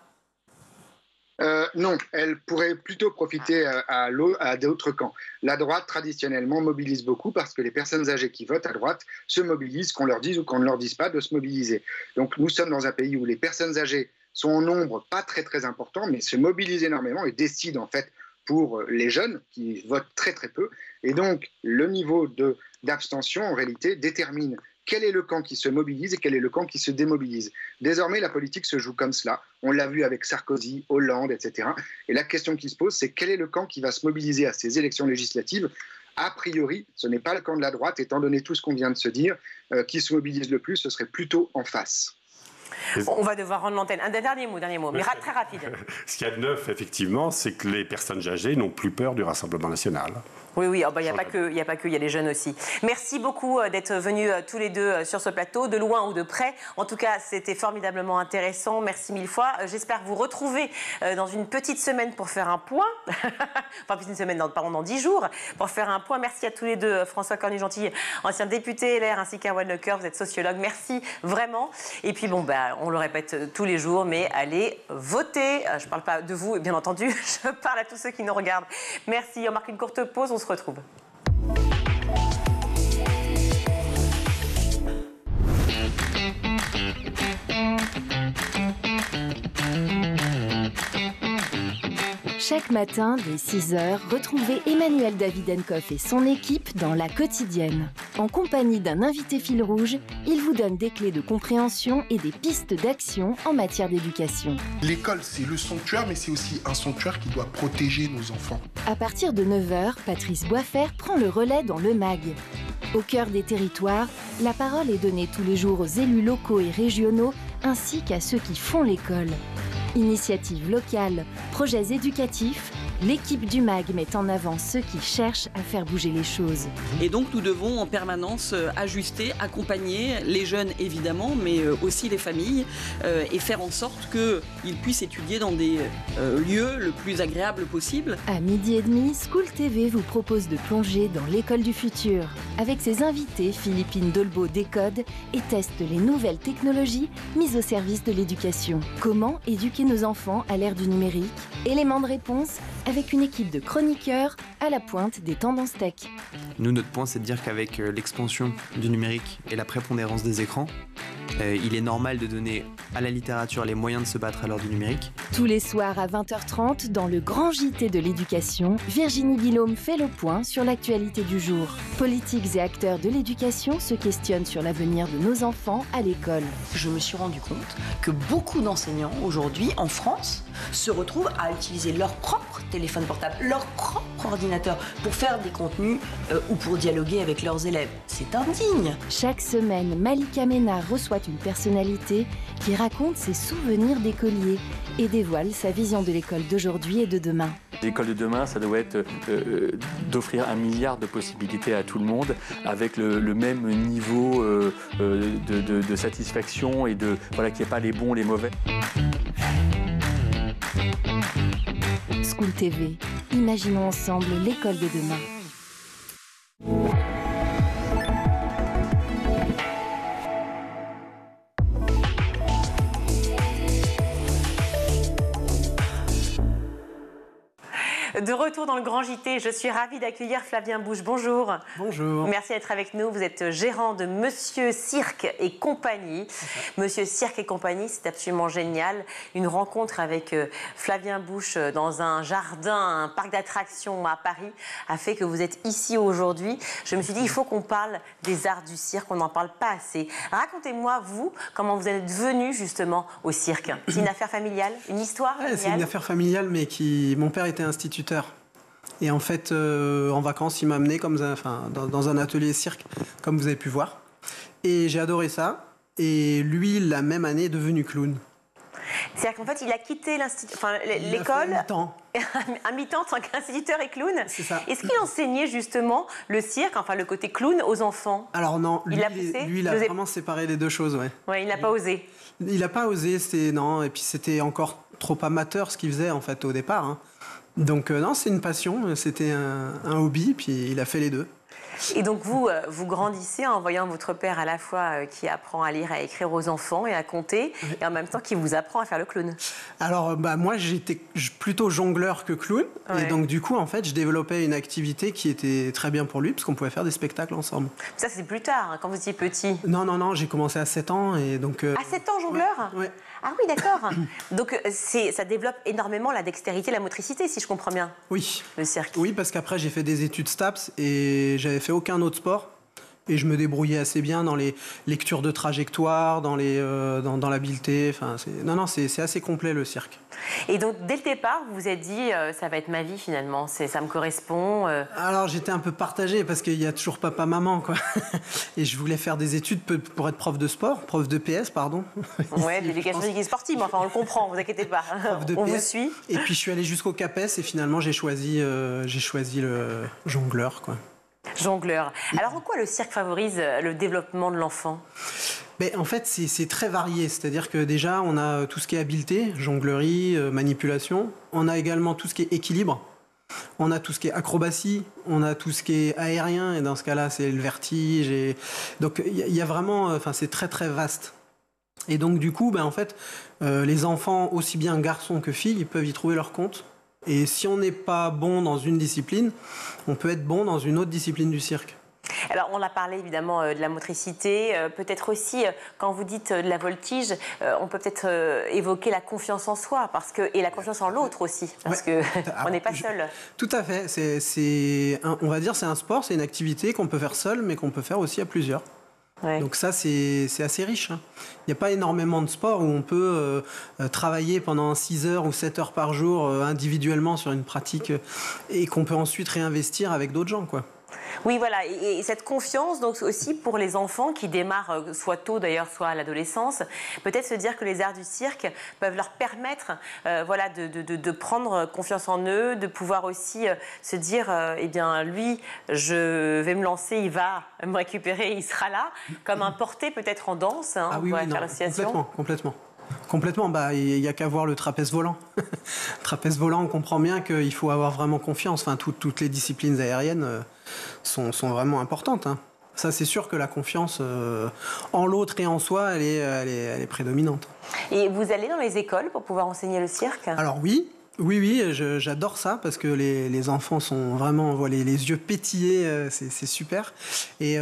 Speaker 9: Non, elle pourrait plutôt profiter à d'autres camps. La droite, traditionnellement, mobilise beaucoup parce que les personnes âgées qui votent à droite se mobilisent, qu'on leur dise ou qu'on ne leur dise pas de se mobiliser. Donc nous sommes dans un pays où les personnes âgées sont en nombre pas très très important, mais se mobilisent énormément et décident en fait pour les jeunes qui votent très très peu. Et donc le niveau d'abstention en réalité détermine quel est le camp qui se mobilise et quel est le camp qui se démobilise. Désormais, la politique se joue comme cela. On l'a vu avec Sarkozy, Hollande, etc. Et la question qui se pose, c'est quel est le camp qui va se mobiliser à ces élections législatives ? A priori, ce n'est pas le camp de la droite, étant donné tout ce qu'on vient de se dire. Qui se mobilise le plus, ce serait plutôt en face.
Speaker 2: On va devoir rendre l'antenne. Un dernier mot, mais très rapide.
Speaker 8: Ce qu'il y a de neuf, effectivement, c'est que les personnes âgées n'ont plus peur du Rassemblement national.
Speaker 2: Oui, il n'y a pas que, il y a les jeunes aussi. Merci beaucoup d'être venus tous les deux sur ce plateau, de loin ou de près. En tout cas, c'était formidablement intéressant. Merci mille fois. J'espère vous retrouver dans une petite semaine pour faire un point. Enfin, petite semaine, dans 10 jours, pour faire un point. Merci à tous les deux. François Cornu-Gentil, ancien député LR, ainsi qu'Erwan Lecoeur, vous êtes sociologue. Merci vraiment. Et puis, on le répète tous les jours, mais allez voter. Je ne parle pas de vous, bien entendu. Je parle à tous ceux qui nous regardent. Merci. On marque une courte pause. On se retrouve.
Speaker 10: Chaque matin, dès 6h, retrouvez Emmanuel Davidenkoff et son équipe dans La Quotidienne. En compagnie d'un invité fil rouge, il vous donne des clés de compréhension et des pistes d'action en matière d'éducation.
Speaker 11: L'école, c'est le sanctuaire, mais c'est aussi un sanctuaire qui doit protéger nos enfants.
Speaker 10: À partir de 9h, Patrice Boisfer prend le relais dans le MAG. Au cœur des territoires, la parole est donnée tous les jours aux élus locaux et régionaux, ainsi qu'à ceux qui font l'école. Initiatives locales, projets éducatifs, l'équipe du MAG met en avant ceux qui cherchent à faire bouger les choses.
Speaker 12: Et donc nous devons en permanence ajuster, accompagner les jeunes évidemment, mais aussi les familles et faire en sorte qu'ils puissent étudier dans des lieux le plus agréables possible.
Speaker 10: À 12h30, School TV vous propose de plonger dans l'école du futur. Avec ses invités, Philippine Dolbeau décode et teste les nouvelles technologies mises au service de l'éducation. Comment éduquer nos enfants à l'ère du numérique ? Élément de réponse avec une équipe de chroniqueurs à la pointe des tendances tech.
Speaker 13: Nous, notre point, c'est de dire qu'avec l'expansion du numérique et la prépondérance des écrans, il est normal de donner à la littérature les moyens de se battre à l'heure du numérique.
Speaker 10: Tous les soirs à 20h30, dans le grand JT de l'éducation, Virginie Guillaume fait le point sur l'actualité du jour. Politiques et acteurs de l'éducation se questionnent sur l'avenir de nos enfants à l'école.
Speaker 14: Je me suis rendu compte que beaucoup d'enseignants aujourd'hui en France se retrouvent à utiliser leur propre téléphone portable, leur propre ordinateur pour faire des contenus ou pour dialoguer avec leurs élèves. C'est indigne.
Speaker 10: Chaque semaine, Malika Ménard reçoit une personnalité qui raconte ses souvenirs d'écolier et dévoile sa vision de l'école d'aujourd'hui et de demain.
Speaker 15: L'école de demain, ça doit être d'offrir 1 milliard de possibilités à tout le monde avec le même niveau de satisfaction et qu'il n'y ait pas les bons, les mauvais.
Speaker 10: School TV, imaginons ensemble l'école de demain.
Speaker 2: De retour dans le Grand JT, je suis ravie d'accueillir Flavien Bouche. Bonjour.
Speaker 3: Bonjour.
Speaker 2: Merci d'être avec nous. Vous êtes gérant de Monsieur Cirque et Compagnie. Monsieur Cirque et Compagnie, c'est absolument génial. Une rencontre avec Flavien Bouche dans un jardin, un parc d'attractions à Paris a fait que vous êtes ici aujourd'hui. Je me suis dit, il faut qu'on parle des arts du cirque, on n'en parle pas assez. Racontez-moi, vous, comment vous êtes venu justement au cirque. C'est une affaire familiale, une histoire familiale?
Speaker 16: C'est une affaire familiale, mais mon père était instituteur. Et en fait, en vacances, il m'a amené dans un atelier cirque, comme vous avez pu voir. Et j'ai adoré ça. Et lui, la même année, est devenu clown.
Speaker 2: C'est-à-dire qu'en fait, il a quitté l'école à mi-temps en tant qu'instituteur et clown.
Speaker 16: C'est ça.
Speaker 2: Est-ce qu'il enseignait justement le cirque, enfin le côté clown, aux enfants?
Speaker 16: Alors non, lui, il a vraiment séparé les deux choses.
Speaker 2: Ouais, il n'a pas osé.
Speaker 16: Il n'a pas osé, non. Et puis c'était encore trop amateur ce qu'il faisait en fait au départ. Hein. Donc non, c'est une passion, c'était un hobby, puis il a fait les deux.
Speaker 2: Et donc vous grandissez en voyant votre père à la fois qui apprend à lire, à écrire aux enfants et à compter, et en même temps qui vous apprend à faire le clown.
Speaker 16: Alors moi j'étais plutôt jongleur que clown, et donc du coup en fait je développais une activité qui était très bien pour lui, parce qu'on pouvait faire des spectacles ensemble.
Speaker 2: Ça c'est plus tard, hein, quand vous étiez petit.
Speaker 16: Non, j'ai commencé à 7 ans, et donc...
Speaker 2: À 7 ans jongleur?
Speaker 16: Ouais.
Speaker 2: Ah oui, d'accord. Donc ça développe énormément la dextérité, la motricité, si je comprends bien.
Speaker 16: Oui.
Speaker 2: Le cirque.
Speaker 16: Oui, parce qu'après j'ai fait des études STAPS et j'avais fait aucun autre sport. Et je me débrouillais assez bien dans les lectures de trajectoire, dans l'habileté. Enfin, c'est assez complet le cirque.
Speaker 2: Et donc dès le départ, vous vous êtes dit ça va être ma vie finalement, ça me correspond.
Speaker 16: Alors j'étais un peu partagé parce qu'il y a toujours papa-maman quoi. Et je voulais faire des études pour être prof de sport, prof de PS pardon.
Speaker 2: Ouais, l'éducation physique et sportive, mais enfin on le comprend, vous inquiétez pas. On vous suit.
Speaker 16: Et puis je suis allé jusqu'au CAPES et finalement j'ai choisi le jongleur quoi.
Speaker 2: Jongleur. Alors en quoi le cirque favorise le développement de l'enfant?
Speaker 16: En fait, c'est très varié. C'est-à-dire que déjà, on a tout ce qui est habileté, jonglerie, manipulation. On a également tout ce qui est équilibre. On a tout ce qui est acrobatie. On a tout ce qui est aérien. Et dans ce cas-là, c'est le vertige. Donc, il y a vraiment... c'est très, très vaste. Et donc, du coup, en fait, les enfants, aussi bien garçons que filles, ils peuvent y trouver leur compte. Et si on n'est pas bon dans une discipline, on peut être bon dans une autre discipline du cirque.
Speaker 2: Alors, on a parlé évidemment de la motricité, peut-être aussi, quand vous dites de la voltige, on peut peut-être évoquer la confiance en soi, et la confiance en l'autre aussi, parce qu'on n'est pas seul.
Speaker 16: Tout à fait, on va dire c'est un sport, c'est une activité qu'on peut faire seul, mais qu'on peut faire aussi à plusieurs. Ouais. Donc ça, c'est assez riche. Hein. Il n'y a pas énormément de sports où on peut travailler pendant 6 heures ou 7 heures par jour individuellement sur une pratique et qu'on peut ensuite réinvestir avec d'autres gens, quoi.
Speaker 2: Oui, voilà, et cette confiance, donc aussi pour les enfants qui démarrent soit tôt d'ailleurs, soit à l'adolescence, peut-être se dire que les arts du cirque peuvent leur permettre de prendre confiance en eux, de pouvoir aussi se dire, lui, je vais me lancer, il va me récupérer, il sera là, comme un porté peut-être en danse, hein,
Speaker 16: ah oui,
Speaker 2: pour faire l'association.
Speaker 16: Complètement, il n'y a qu'à voir le trapèze volant. Trapèze volant, on comprend bien qu'il faut avoir vraiment confiance. Enfin, toutes les disciplines aériennes sont vraiment importantes. Hein. Ça, c'est sûr que la confiance en l'autre et en soi, elle est prédominante.
Speaker 2: Et vous allez dans les écoles pour pouvoir enseigner le cirque? Alors
Speaker 16: oui, j'adore ça parce que les enfants sont vraiment les yeux pétillés, c'est super. Et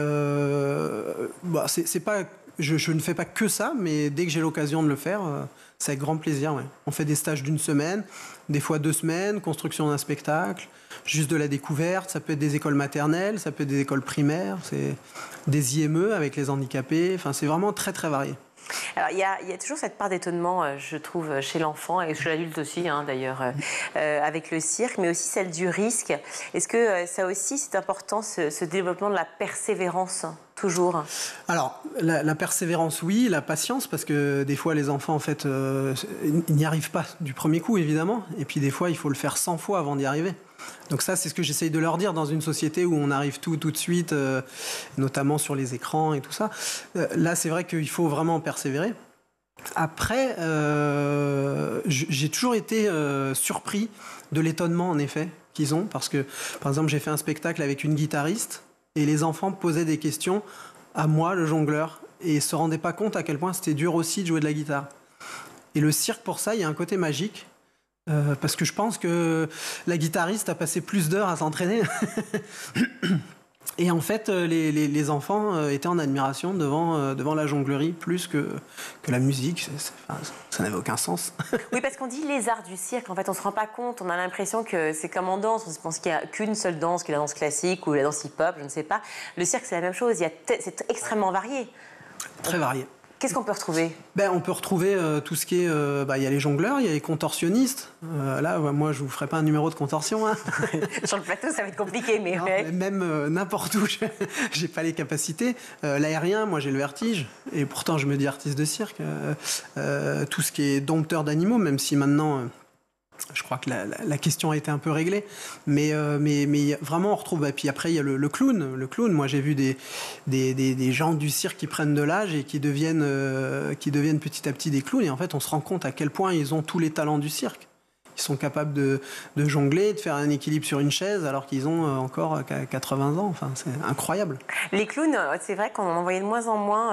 Speaker 16: c'est pas... Je ne fais pas que ça, mais dès que j'ai l'occasion de le faire, c'est avec grand plaisir. Ouais. On fait des stages d'1 semaine, des fois 2 semaines, construction d'un spectacle, juste de la découverte. Ça peut être des écoles maternelles, ça peut être des écoles primaires, c'est des IME avec les handicapés. Enfin, c'est vraiment très, très varié.
Speaker 2: Alors, il y a toujours cette part d'étonnement, je trouve, chez l'enfant et chez l'adulte aussi, hein, d'ailleurs, avec le cirque, mais aussi celle du risque. Est-ce que ça aussi, c'est important, ce développement de la persévérance, toujours?
Speaker 16: Alors, la persévérance, oui, la patience, parce que des fois, les enfants, en fait, ils n'y arrivent pas du premier coup, évidemment. Et puis, des fois, il faut le faire 100 fois avant d'y arriver. Donc ça, c'est ce que j'essaye de leur dire dans une société où on arrive tout de suite, notamment sur les écrans et tout ça. Là, c'est vrai qu'il faut vraiment persévérer. Après, j'ai toujours été surpris de l'étonnement, en effet, qu'ils ont. Parce que, par exemple, j'ai fait un spectacle avec une guitariste et les enfants posaient des questions à moi, le jongleur, et ne se rendaient pas compte à quel point c'était dur aussi de jouer de la guitare. Et le cirque, pour ça, il y a un côté magique. Parce que je pense que la guitariste a passé plus d'heures à s'entraîner. Et en fait, les enfants étaient en admiration devant la jonglerie plus que la musique. Ça n'avait aucun sens.
Speaker 2: Oui, parce qu'on dit les arts du cirque. En fait, on ne se rend pas compte. On a l'impression que c'est comme en danse. On pense qu'il n'y a qu'une seule danse, qui est la danse classique ou la danse hip-hop, je ne sais pas. Le cirque, c'est la même chose. C'est extrêmement varié.
Speaker 16: Très varié.
Speaker 2: Qu'est-ce qu'on peut retrouver ?
Speaker 16: On peut retrouver tout ce qui est... il y a les jongleurs, il y a les contorsionnistes. Là, moi, je ne vous ferai pas un numéro de contorsion. Hein.
Speaker 2: Sur le plateau, ça va être compliqué, mais...
Speaker 16: Non, mais même n'importe où, je n'ai pas les capacités. L'aérien, moi, j'ai le vertige. Et pourtant, je me dis artiste de cirque. Tout ce qui est dompteur d'animaux, même si maintenant... je crois que la question a été un peu réglée, mais vraiment on retrouve. Et puis après il y a le clown. Le clown, moi j'ai vu des gens du cirque qui prennent de l'âge et qui deviennent petit à petit des clowns. Et en fait on se rend compte à quel point ils ont tous les talents du cirque. Ils sont capables de jongler, de faire un équilibre sur une chaise alors qu'ils ont encore 80 ans. Enfin, c'est incroyable.
Speaker 2: Les clowns, c'est vrai qu'on en voyait de moins en moins.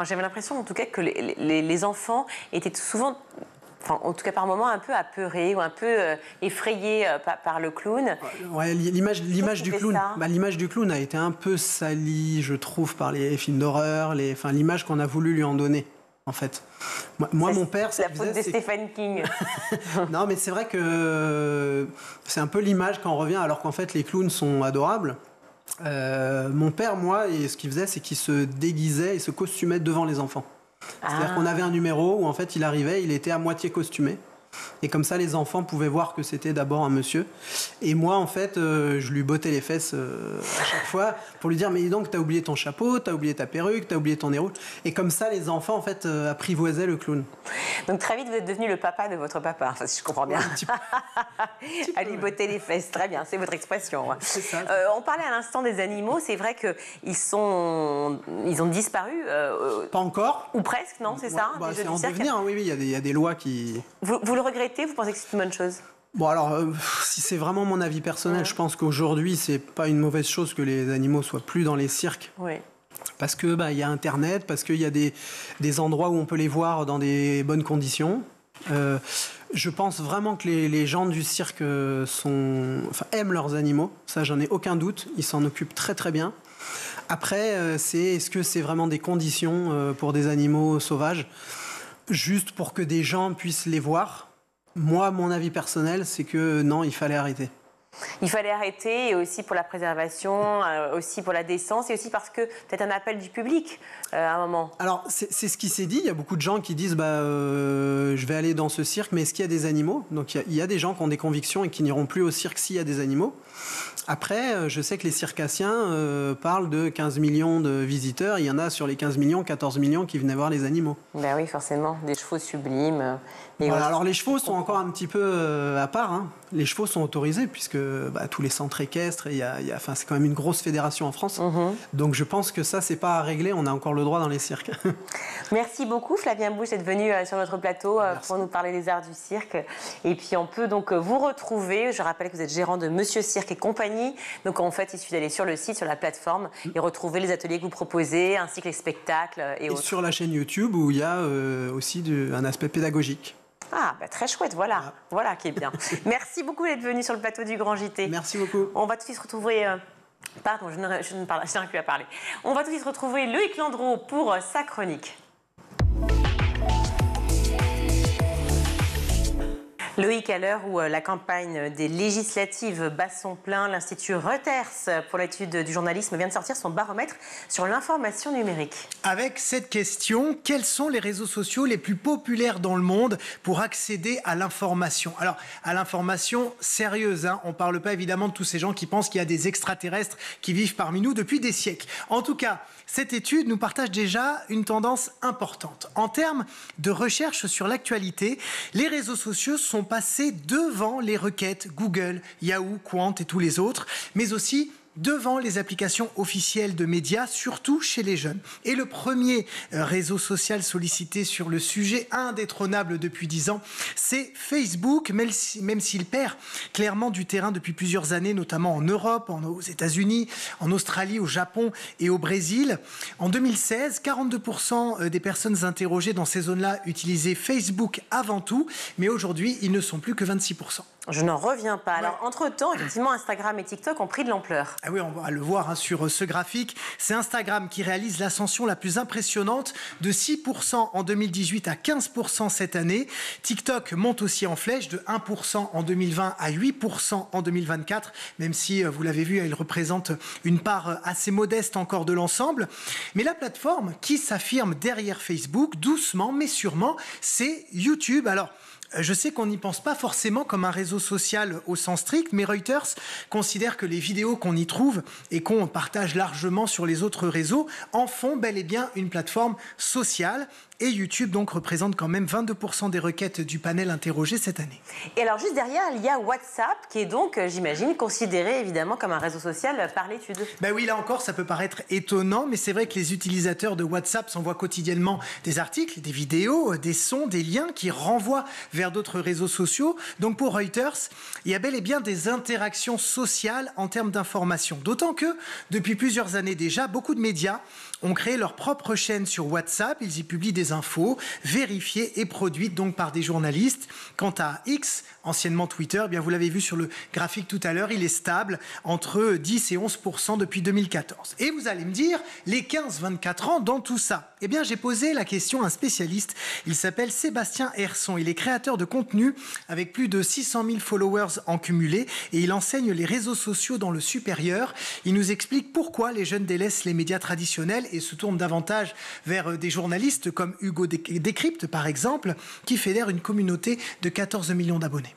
Speaker 2: J'avais l'impression en tout cas que les enfants étaient souvent... en tout cas par moments un peu apeurés ou un peu effrayés par le clown.
Speaker 16: Ouais, l'image du clown, l'image du clown a été un peu salie, je trouve, par les films d'horreur, l'image qu'on a voulu lui en donner. En fait, moi mon père,
Speaker 2: c'est la faute de Stephen King.
Speaker 16: Non, mais c'est vrai que c'est un peu l'image quand on revient, alors qu'en fait les clowns sont adorables. Mon père, moi, ce qu'il faisait, c'est qu'il se déguisait et se costumait devant les enfants. C'est-à-dire qu'on avait un numéro où en fait il arrivait, il était à moitié costumé. Et comme ça, les enfants pouvaient voir que c'était d'abord un monsieur. Et moi, en fait, je lui bottais les fesses à chaque fois pour lui dire « Mais dis donc, t'as oublié ton chapeau, t'as oublié ta perruque, t'as oublié ton nez rouge. » Et comme ça, les enfants, en fait, apprivoisaient le clown.
Speaker 2: Donc très vite, vous êtes devenu le papa de votre papa, si je comprends bien. À lui botter les fesses, très bien, c'est votre expression.
Speaker 16: C'est ça.
Speaker 2: On parlait à l'instant des animaux, c'est vrai qu'ils ont disparu.
Speaker 16: Pas encore.
Speaker 2: Ou presque, non, c'est ça
Speaker 16: c'est en devenir, oui, il y a des lois qui...
Speaker 2: Vous le regrettez? Vous pensez que c'est une bonne chose?
Speaker 16: Bon, alors, si c'est vraiment mon avis personnel, je pense qu'aujourd'hui, c'est pas une mauvaise chose que les animaux soient plus dans les cirques.
Speaker 2: Oui.
Speaker 16: Parce que y a Internet, parce qu'il y a des endroits où on peut les voir dans des bonnes conditions. Je pense vraiment que les gens du cirque aiment leurs animaux. Ça, j'en ai aucun doute. Ils s'en occupent très très bien. Après, est-ce que c'est vraiment des conditions pour des animaux sauvages, juste pour que des gens puissent les voir? Moi, mon avis personnel, c'est que non, il fallait arrêter.
Speaker 2: Il fallait arrêter, et aussi pour la préservation, aussi pour la décence, et aussi parce que peut-être un appel du public à un moment.
Speaker 16: Alors, c'est ce qui s'est dit. Il y a beaucoup de gens qui disent je vais aller dans ce cirque, mais est-ce qu'il y a des animaux? Donc, il y a des gens qui ont des convictions et qui n'iront plus au cirque s'il y a des animaux. Après, je sais que les circassiens parlent de 15 millions de visiteurs. Il y en a sur les 15 millions, 14 millions qui venaient voir les animaux.
Speaker 2: Ben oui, forcément. Des chevaux sublimes.
Speaker 16: Voilà, alors les chevaux sont encore un petit peu à part. Hein. Les chevaux sont autorisés puisque tous les centres équestres, c'est quand même une grosse fédération en France. Donc je pense que ça, c'est pas à régler. On a encore le droit dans les cirques.
Speaker 2: Merci beaucoup Flavien Bouche d'être venu sur notre plateau pour nous parler des arts du cirque. Et puis on peut donc vous retrouver. Je rappelle que vous êtes gérant de Monsieur Cirque et compagnie. Donc en fait, il suffit d'aller sur le site, sur la plateforme et retrouver les ateliers que vous proposez, ainsi que les spectacles et autres.
Speaker 16: Sur la chaîne YouTube où il y a aussi un aspect pédagogique.
Speaker 2: Ah, très chouette, voilà qui est bien. Merci beaucoup d'être venu sur le plateau du Grand JT.
Speaker 16: Merci beaucoup.
Speaker 2: On va tout de suite retrouver... Pardon, je n'arrive plus à parler. On va tout de suite retrouver Loïc Landreau pour sa chronique. Loïc, à l'heure où la campagne des législatives bat son plein, l'Institut Reuters pour l'étude du journalisme vient de sortir son baromètre sur l'information numérique.
Speaker 3: Avec cette question, quels sont les réseaux sociaux les plus populaires dans le monde pour accéder à l'information? Alors, à l'information sérieuse, on ne parle pas évidemment de tous ces gens qui pensent qu'il y a des extraterrestres qui vivent parmi nous depuis des siècles. En tout cas, cette étude nous partage déjà une tendance importante. En termes de recherche sur l'actualité, les réseaux sociaux sont passés devant les requêtes Google, Yahoo, Quant et tous les autres, mais aussi devant les applications officielles de médias, surtout chez les jeunes. Et le premier réseau social sollicité sur le sujet, indétrônable depuis 10 ans, c'est Facebook, même s'il perd clairement du terrain depuis plusieurs années, notamment en Europe, aux États-Unis, en Australie, au Japon et au Brésil. En 2016, 42% des personnes interrogées dans ces zones-là utilisaient Facebook avant tout, mais aujourd'hui, ils ne sont plus que 26%.
Speaker 2: Je n'en reviens pas. Alors, entre-temps, effectivement, Instagram et TikTok ont pris de l'ampleur.
Speaker 3: Ah oui, on va le voir sur ce graphique. C'est Instagram qui réalise l'ascension la plus impressionnante, de 6% en 2018 à 15% cette année. TikTok monte aussi en flèche, de 1% en 2020 à 8% en 2024, même si, vous l'avez vu, elle représente une part assez modeste encore de l'ensemble. Mais la plateforme qui s'affirme derrière Facebook, doucement mais sûrement, c'est YouTube. Alors, je sais qu'on n'y pense pas forcément comme un réseau social au sens strict, mais Reuters considère que les vidéos qu'on y trouve et qu'on partage largement sur les autres réseaux en font bel et bien une plateforme sociale. Et YouTube donc représente quand même 22% des requêtes du panel interrogé cette année.
Speaker 2: Et alors juste derrière, il y a WhatsApp qui est donc, j'imagine, considéré évidemment comme un réseau social par l'étude.
Speaker 3: Ben oui, là encore, ça peut paraître étonnant, mais c'est vrai que les utilisateurs de WhatsApp s'envoient quotidiennement des articles, des vidéos, des sons, des liens qui renvoient vers d'autres réseaux sociaux. Donc pour Reuters, il y a bel et bien des interactions sociales en termes d'information. D'autant que, depuis plusieurs années déjà, beaucoup de médias ont créé leur propre chaîne sur WhatsApp. Ils y publient des infos vérifiées et produites donc par des journalistes. Quant à X, anciennement Twitter, eh bien vous l'avez vu sur le graphique tout à l'heure, il est stable entre 10 et 11% depuis 2014. Et vous allez me dire, les 15-24 ans dans tout ça? Eh bien j'ai posé la question à un spécialiste. Il s'appelle Sébastien Herson. Il est créateur de contenu avec plus de 600 000 followers en cumulé et il enseigne les réseaux sociaux dans le supérieur. Il nous explique pourquoi les jeunes délaissent les médias traditionnels et se tournent davantage vers des journalistes comme Hugo Décrypte, par exemple, qui fédère une communauté de 14 millions d'abonnés.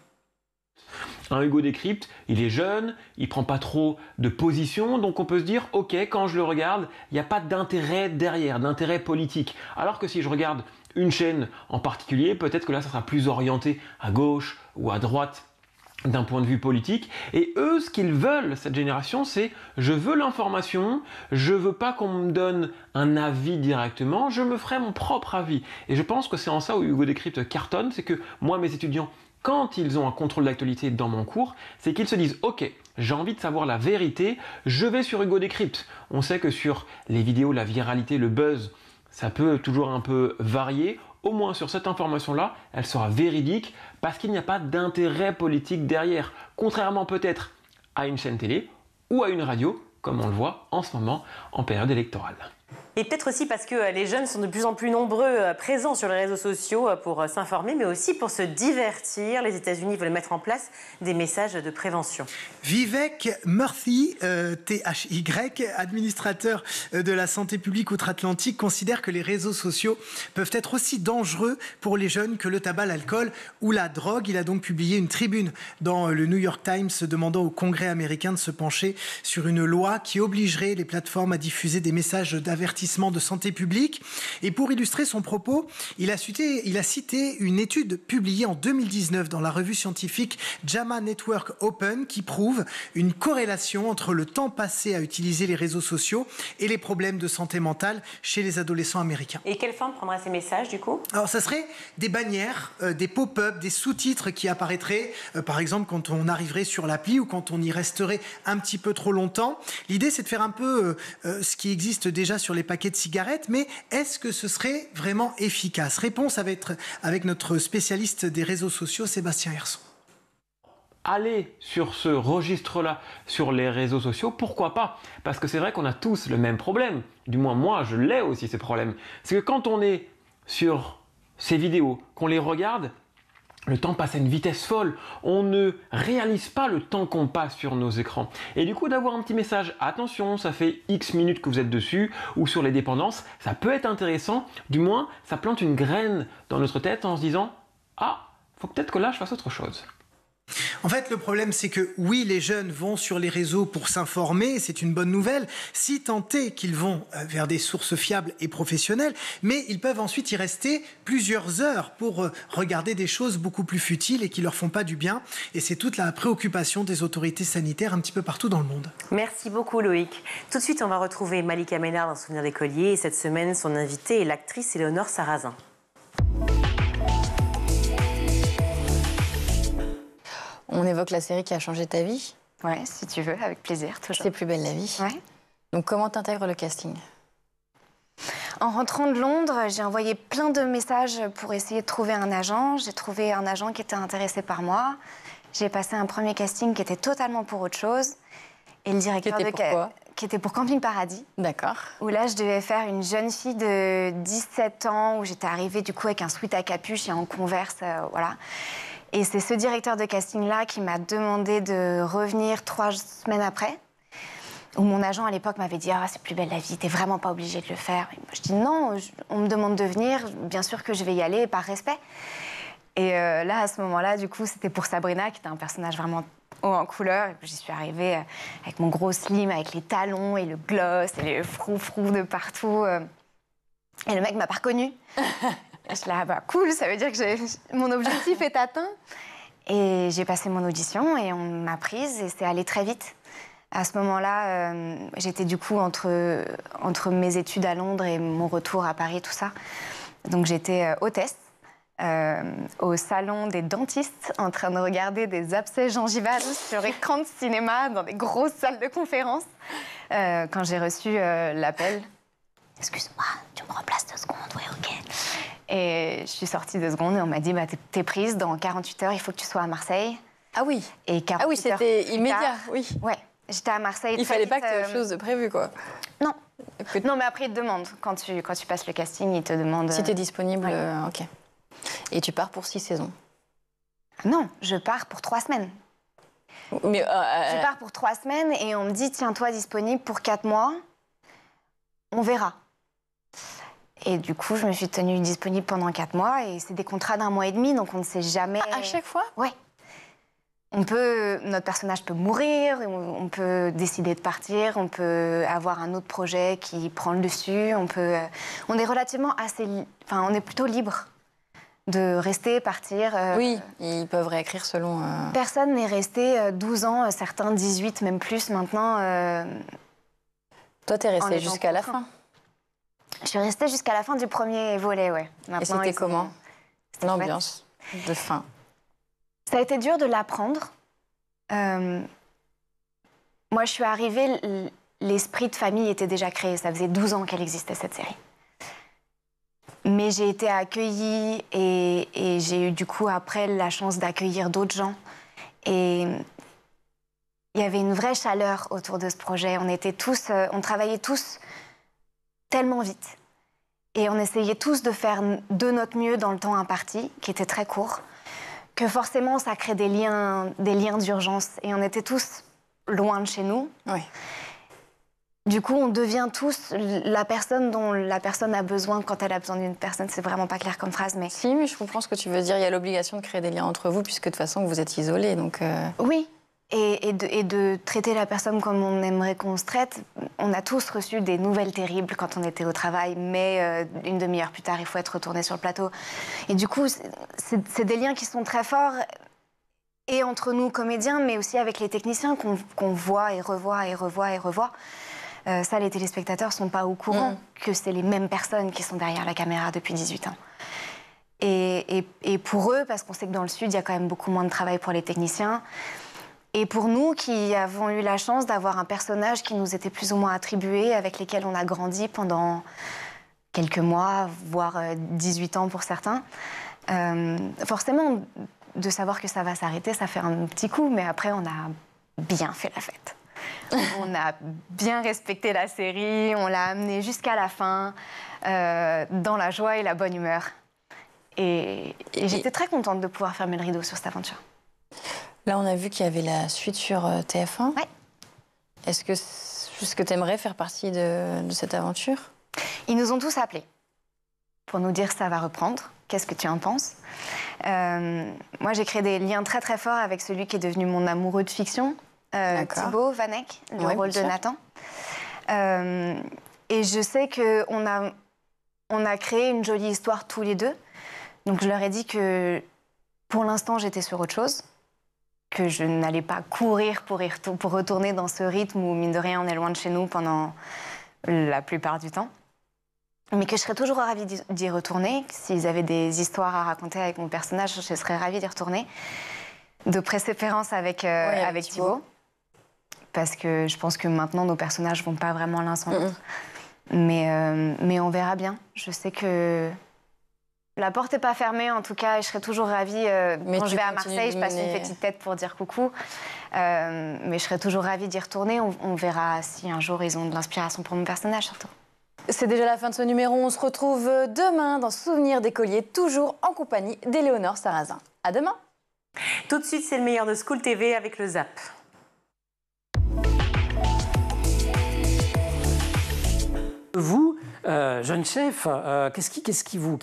Speaker 17: Un Hugo Décrypte, il est jeune, il prend pas trop de position, donc on peut se dire, ok, quand je le regarde, il n'y a pas d'intérêt derrière, d'intérêt politique. Alors que si je regarde une chaîne en particulier, peut-être que là, ça sera plus orienté à gauche ou à droite d'un point de vue politique. Et eux, ce qu'ils veulent, cette génération, c'est je veux l'information, je veux pas qu'on me donne un avis directement, je me ferai mon propre avis. Et je pense que c'est en ça où Hugo Décrypte cartonne, c'est que moi, mes étudiants, quand ils ont un contrôle d'actualité dans mon cours, c'est qu'ils se disent « Ok, j'ai envie de savoir la vérité, je vais sur Hugo Décrypte ». On sait que sur les vidéos, la viralité, le buzz, ça peut toujours un peu varier. Au moins sur cette information-là, elle sera véridique parce qu'il n'y a pas d'intérêt politique derrière. Contrairement peut-être à une chaîne télé ou à une radio, comme on le voit en ce moment en période électorale.
Speaker 2: Et peut-être aussi parce que les jeunes sont de plus en plus nombreux présents sur les réseaux sociaux pour s'informer, mais aussi pour se divertir. Les États-Unis veulent mettre en place des messages de prévention.
Speaker 3: Vivek Murthy, THY, administrateur de la santé publique outre-Atlantique, considère que les réseaux sociaux peuvent être aussi dangereux pour les jeunes que le tabac, l'alcool ou la drogue. Il a donc publié une tribune dans le New York Times demandant au Congrès américain de se pencher sur une loi qui obligerait les plateformes à diffuser des messages d'avertissement de santé publique. Et pour illustrer son propos, il a cité une étude publiée en 2019 dans la revue scientifique JAMA Network Open qui prouve une corrélation entre le temps passé à utiliser les réseaux sociaux et les problèmes de santé mentale chez les adolescents américains.
Speaker 2: Et quelle forme prendrait ces messages du coup?
Speaker 3: Alors ça serait des bannières, des pop-up, des sous-titres qui apparaîtraient par exemple quand on arriverait sur l'appli ou quand on y resterait un petit peu trop longtemps. L'idée c'est de faire un peu ce qui existe déjà sur les paquets de cigarettes, mais est-ce que ce serait vraiment efficace? Réponse avec notre spécialiste des réseaux sociaux, Sébastien Herson.
Speaker 17: Aller sur ce registre-là, sur les réseaux sociaux, pourquoi pas? Parce que c'est vrai qu'on a tous le même problème. Du moins, moi, je l'ai aussi, ces problèmes. C'est que quand on est sur ces vidéos, qu'on les regarde, le temps passe à une vitesse folle, on ne réalise pas le temps qu'on passe sur nos écrans. Et du coup, d'avoir un petit message, attention, ça fait X minutes que vous êtes dessus, ou sur les dépendances, ça peut être intéressant, du moins, ça plante une graine dans notre tête en se disant « Ah, faut peut-être que là, je fasse autre chose ».
Speaker 3: En fait, le problème, c'est que oui, les jeunes vont sur les réseaux pour s'informer, c'est une bonne nouvelle, si tant est qu'ils vont vers des sources fiables et professionnelles, mais ils peuvent ensuite y rester plusieurs heures pour regarder des choses beaucoup plus futiles et qui leur font pas du bien. Et c'est toute la préoccupation des autorités sanitaires un petit peu partout dans le monde.
Speaker 2: Merci beaucoup Loïc. Tout de suite, on va retrouver Malika Ménard dans Souvenirs d'écolier. Et cette semaine, son invitée est l'actrice Éléonore Sarrazin.
Speaker 18: On évoque la série qui a changé ta vie.
Speaker 19: Ouais, si tu veux, avec plaisir, toujours.
Speaker 18: C'est Plus belle la vie.
Speaker 19: Ouais.
Speaker 18: Donc comment t'intègres le casting?
Speaker 19: En rentrant de Londres, j'ai envoyé plein de messages pour essayer de trouver un agent. J'ai trouvé un agent qui était intéressé par moi. J'ai passé un premier casting qui était totalement pour autre chose. Et le directeur qui était pour Camping Paradis.
Speaker 18: D'accord.
Speaker 19: Où là, je devais faire une jeune fille de 17 ans, où j'étais arrivée du coup avec un sweat à capuche et en Converse, voilà. Et c'est ce directeur de casting-là qui m'a demandé de revenir 3 semaines après, où mon agent à l'époque m'avait dit « Ah, c'est Plus belle la vie, t'es vraiment pas obligée de le faire. » Je dis « Non, on me demande de venir, bien sûr que je vais y aller, par respect. » Et là, à ce moment-là, du coup, c'était pour Sabrina, qui était un personnage vraiment haut en couleur. Et puis j'y suis arrivée avec mon gros slim, avec les talons et le gloss et les froufrous de partout. Et le mec m'a pas reconnue. Je suis là, bah cool, ça veut dire que mon objectif est atteint. Et j'ai passé mon audition et on m'a prise et c'est allé très vite. À ce moment-là, j'étais du coup entre mes études à Londres et mon retour à Paris, tout ça. Donc j'étais hôtesse au salon des dentistes en train de regarder des abcès gingivales sur écran de cinéma dans des grosses salles de conférence quand j'ai reçu l'appel. Excuse-moi, tu me remplaces 2 secondes, oui, ok. Et je suis sortie 2 secondes et on m'a dit, bah, t'es prise, dans 48 heures, il faut que tu sois à Marseille.
Speaker 18: Ah oui.
Speaker 19: Et 48
Speaker 18: oui, c'était immédiat,
Speaker 19: tard,
Speaker 18: oui.
Speaker 19: Ouais, j'étais à Marseille.
Speaker 18: Il fallait pas que tu aies autre chose de prévu, quoi.
Speaker 19: Non. Non, mais après, ils te demandent. Quand tu passes le casting, ils te demandent...
Speaker 18: Si t'es disponible,
Speaker 19: ouais.
Speaker 18: Ok. Et tu pars pour 6 saisons?
Speaker 19: Non, je pars pour 3 semaines.
Speaker 18: Mais
Speaker 19: je pars pour 3 semaines et on me dit, tiens-toi disponible pour 4 mois. On verra. Et du coup, je me suis tenue disponible pendant 4 mois et c'est des contrats d'1 mois et demi, donc on ne sait jamais...
Speaker 18: À chaque fois?
Speaker 19: Ouais. Notre personnage peut mourir, on peut décider de partir, on peut avoir un autre projet qui prend le dessus, on est relativement on est plutôt libre de rester, partir.
Speaker 18: Oui, ils peuvent réécrire selon...
Speaker 19: Personne n'est resté 12 ans, certains 18, même plus maintenant.
Speaker 18: Toi, t'es restée jusqu'à la fin?
Speaker 19: Je suis restée jusqu'à la fin du premier volet, ouais.
Speaker 18: Maintenant, et c'était comment l'ambiance de fin?
Speaker 19: Ça a été dur de l'apprendre. Moi, je suis arrivée, l'esprit de famille était déjà créé. Ça faisait 12 ans qu'elle existait, cette série. Mais j'ai été accueillie et j'ai eu du coup après la chance d'accueillir d'autres gens. Et il y avait une vraie chaleur autour de ce projet. On travaillait tous tellement vite. Et on essayait tous de faire de notre mieux dans le temps imparti, qui était très court, que forcément ça crée des liens d'urgence. Et on était tous loin de chez nous.
Speaker 18: Oui.
Speaker 19: Du coup, on devient tous la personne dont la personne a besoin quand elle a besoin d'une personne. C'est vraiment pas clair comme phrase, mais...
Speaker 18: Si, mais je comprends ce que tu veux dire. Il y a l'obligation de créer des liens entre vous, puisque de toute façon, vous êtes isolés, donc...
Speaker 19: Oui, et de traiter la personne comme on aimerait qu'on se traite. On a tous reçu des nouvelles terribles quand on était au travail, mais une demi-heure plus tard, il faut être retourné sur le plateau. Et du coup, c'est des liens qui sont très forts, et entre nous, comédiens, mais aussi avec les techniciens qu'on voit et revoit et revoit et revoit. Ça, les téléspectateurs ne sont pas au courant que c'est les mêmes personnes qui sont derrière la caméra depuis 18 ans. Et pour eux, parce qu'on sait que dans le Sud, il y a quand même beaucoup moins de travail pour les techniciens. Et pour nous, qui avons eu la chance d'avoir un personnage qui nous était plus ou moins attribué, avec lesquels on a grandi pendant quelques mois, voire 18 ans pour certains, forcément, de savoir que ça va s'arrêter, ça fait un petit coup, mais après, on a bien fait la fête. On a bien respecté la série, on l'a amenée jusqu'à la fin, dans la joie et la bonne humeur. Et j'étais très contente de pouvoir fermer le rideau sur cette aventure.
Speaker 18: Là, on a vu qu'il y avait la suite sur TF1.
Speaker 19: Oui.
Speaker 18: Est-ce que tu aimerais faire partie de cette aventure?
Speaker 19: Ils nous ont tous appelés pour nous dire que ça va reprendre, qu'est-ce que tu en penses? Moi, j'ai créé des liens très très forts avec celui qui est devenu mon amoureux de fiction, Thibaut Vanek, le rôle de Nathan. Et je sais qu'on a créé une jolie histoire tous les deux. Donc je leur ai dit que pour l'instant, j'étais sur autre chose, que je n'allais pas courir pour retourner dans ce rythme où, mine de rien, on est loin de chez nous pendant la plupart du temps. Mais que je serais toujours ravie d'y retourner. S'ils avaient des histoires à raconter avec mon personnage, je serais ravie d'y retourner. De préférence avec Thibaut. Parce que je pense que maintenant, nos personnages ne vont pas vraiment l'un sans l'autre. Mais on verra bien. Je sais que la porte n'est pas fermée, en tout cas, et je serais toujours ravie. Quand je vais à Marseille, je passe une petite tête pour dire coucou. Mais je serais toujours ravie d'y retourner. On verra si un jour ils ont de l'inspiration pour mon personnage, surtout.
Speaker 18: C'est déjà la fin de ce numéro. On se retrouve demain dans Souvenirs d'écoliers, toujours en compagnie d'Éléonore Sarrazin. À demain.
Speaker 2: Tout de suite, c'est le meilleur de School TV avec le Zap.
Speaker 20: Vous, jeune chef, qu'est-ce qui vous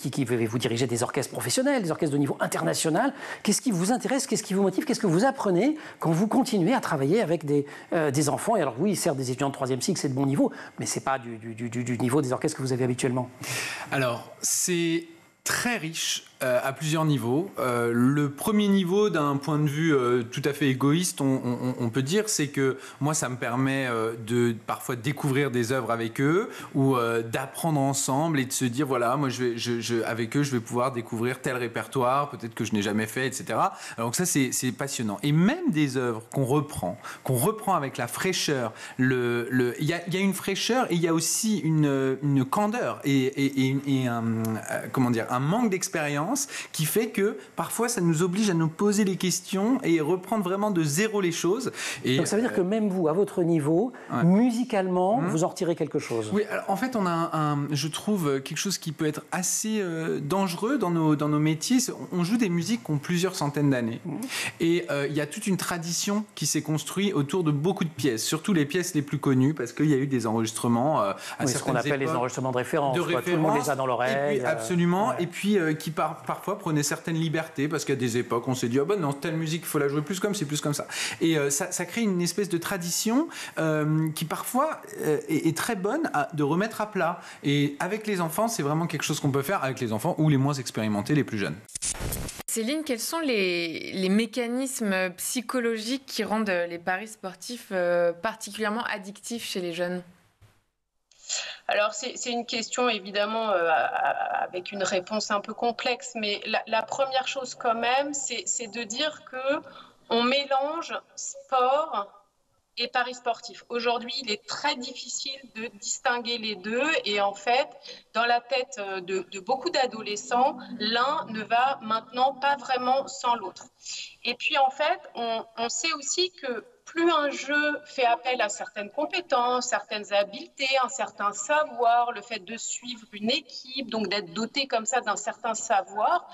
Speaker 20: dirigez des orchestres professionnels, des orchestres de niveau international? Qu'est-ce qui vous intéresse? Qu'est-ce qui vous motive? Qu'est-ce que vous apprenez quand vous continuez à travailler avec des enfants? Et alors oui, certes, des étudiants de 3e cycle, c'est de bon niveau, mais ce n'est pas du niveau des orchestres que vous avez habituellement.
Speaker 21: Alors, c'est très riche à plusieurs niveaux. Le premier niveau, d'un point de vue tout à fait égoïste, on peut dire, c'est que moi, ça me permet de parfois découvrir des œuvres avec eux ou d'apprendre ensemble et de se dire, voilà, moi, avec eux, je vais pouvoir découvrir tel répertoire, peut-être que je n'ai jamais fait, etc. Donc ça, c'est passionnant. Et même des œuvres qu'on reprend avec la fraîcheur, il y a une fraîcheur et il y a aussi une candeur et un manque d'expérience qui fait que parfois ça nous oblige à nous poser les questions et reprendre vraiment de zéro les choses. Et
Speaker 20: donc ça veut dire que même vous, à votre niveau, musicalement, vous en retirez quelque chose.
Speaker 21: Oui, alors, en fait, on a je trouve quelque chose qui peut être assez dangereux dans nos métiers. On joue des musiques qui ont plusieurs centaines d'années. Et il y a toute une tradition qui s'est construite autour de beaucoup de pièces, surtout les pièces les plus connues, parce qu'il y a eu des enregistrements à certaines époques.
Speaker 20: Ce qu'on appelle les enregistrements de référence. Tout le monde les a dans l'oreille.
Speaker 21: Absolument. Et puis qui parfois prenaient certaines libertés, parce qu'à des époques, on s'est dit, non, telle musique, il faut la jouer plus comme ça. Et ça crée une espèce de tradition qui parfois est très bonne de remettre à plat. Et avec les enfants, c'est vraiment quelque chose qu'on peut faire avec les enfants ou les moins expérimentés, les plus jeunes.
Speaker 22: Céline, quels sont les mécanismes psychologiques qui rendent les paris sportifs particulièrement addictifs chez les jeunes ?
Speaker 23: Alors, c'est une question, évidemment, avec une réponse un peu complexe, mais la première chose quand même, c'est de dire qu'on mélange sport et paris sportif. Aujourd'hui, il est très difficile de distinguer les deux et en fait, dans la tête de beaucoup d'adolescents, l'un ne va maintenant pas vraiment sans l'autre. Et puis, en fait, on sait aussi que plus un jeu fait appel à certaines compétences, certaines habiletés, un certain savoir, le fait de suivre une équipe, donc d'être doté comme ça d'un certain savoir,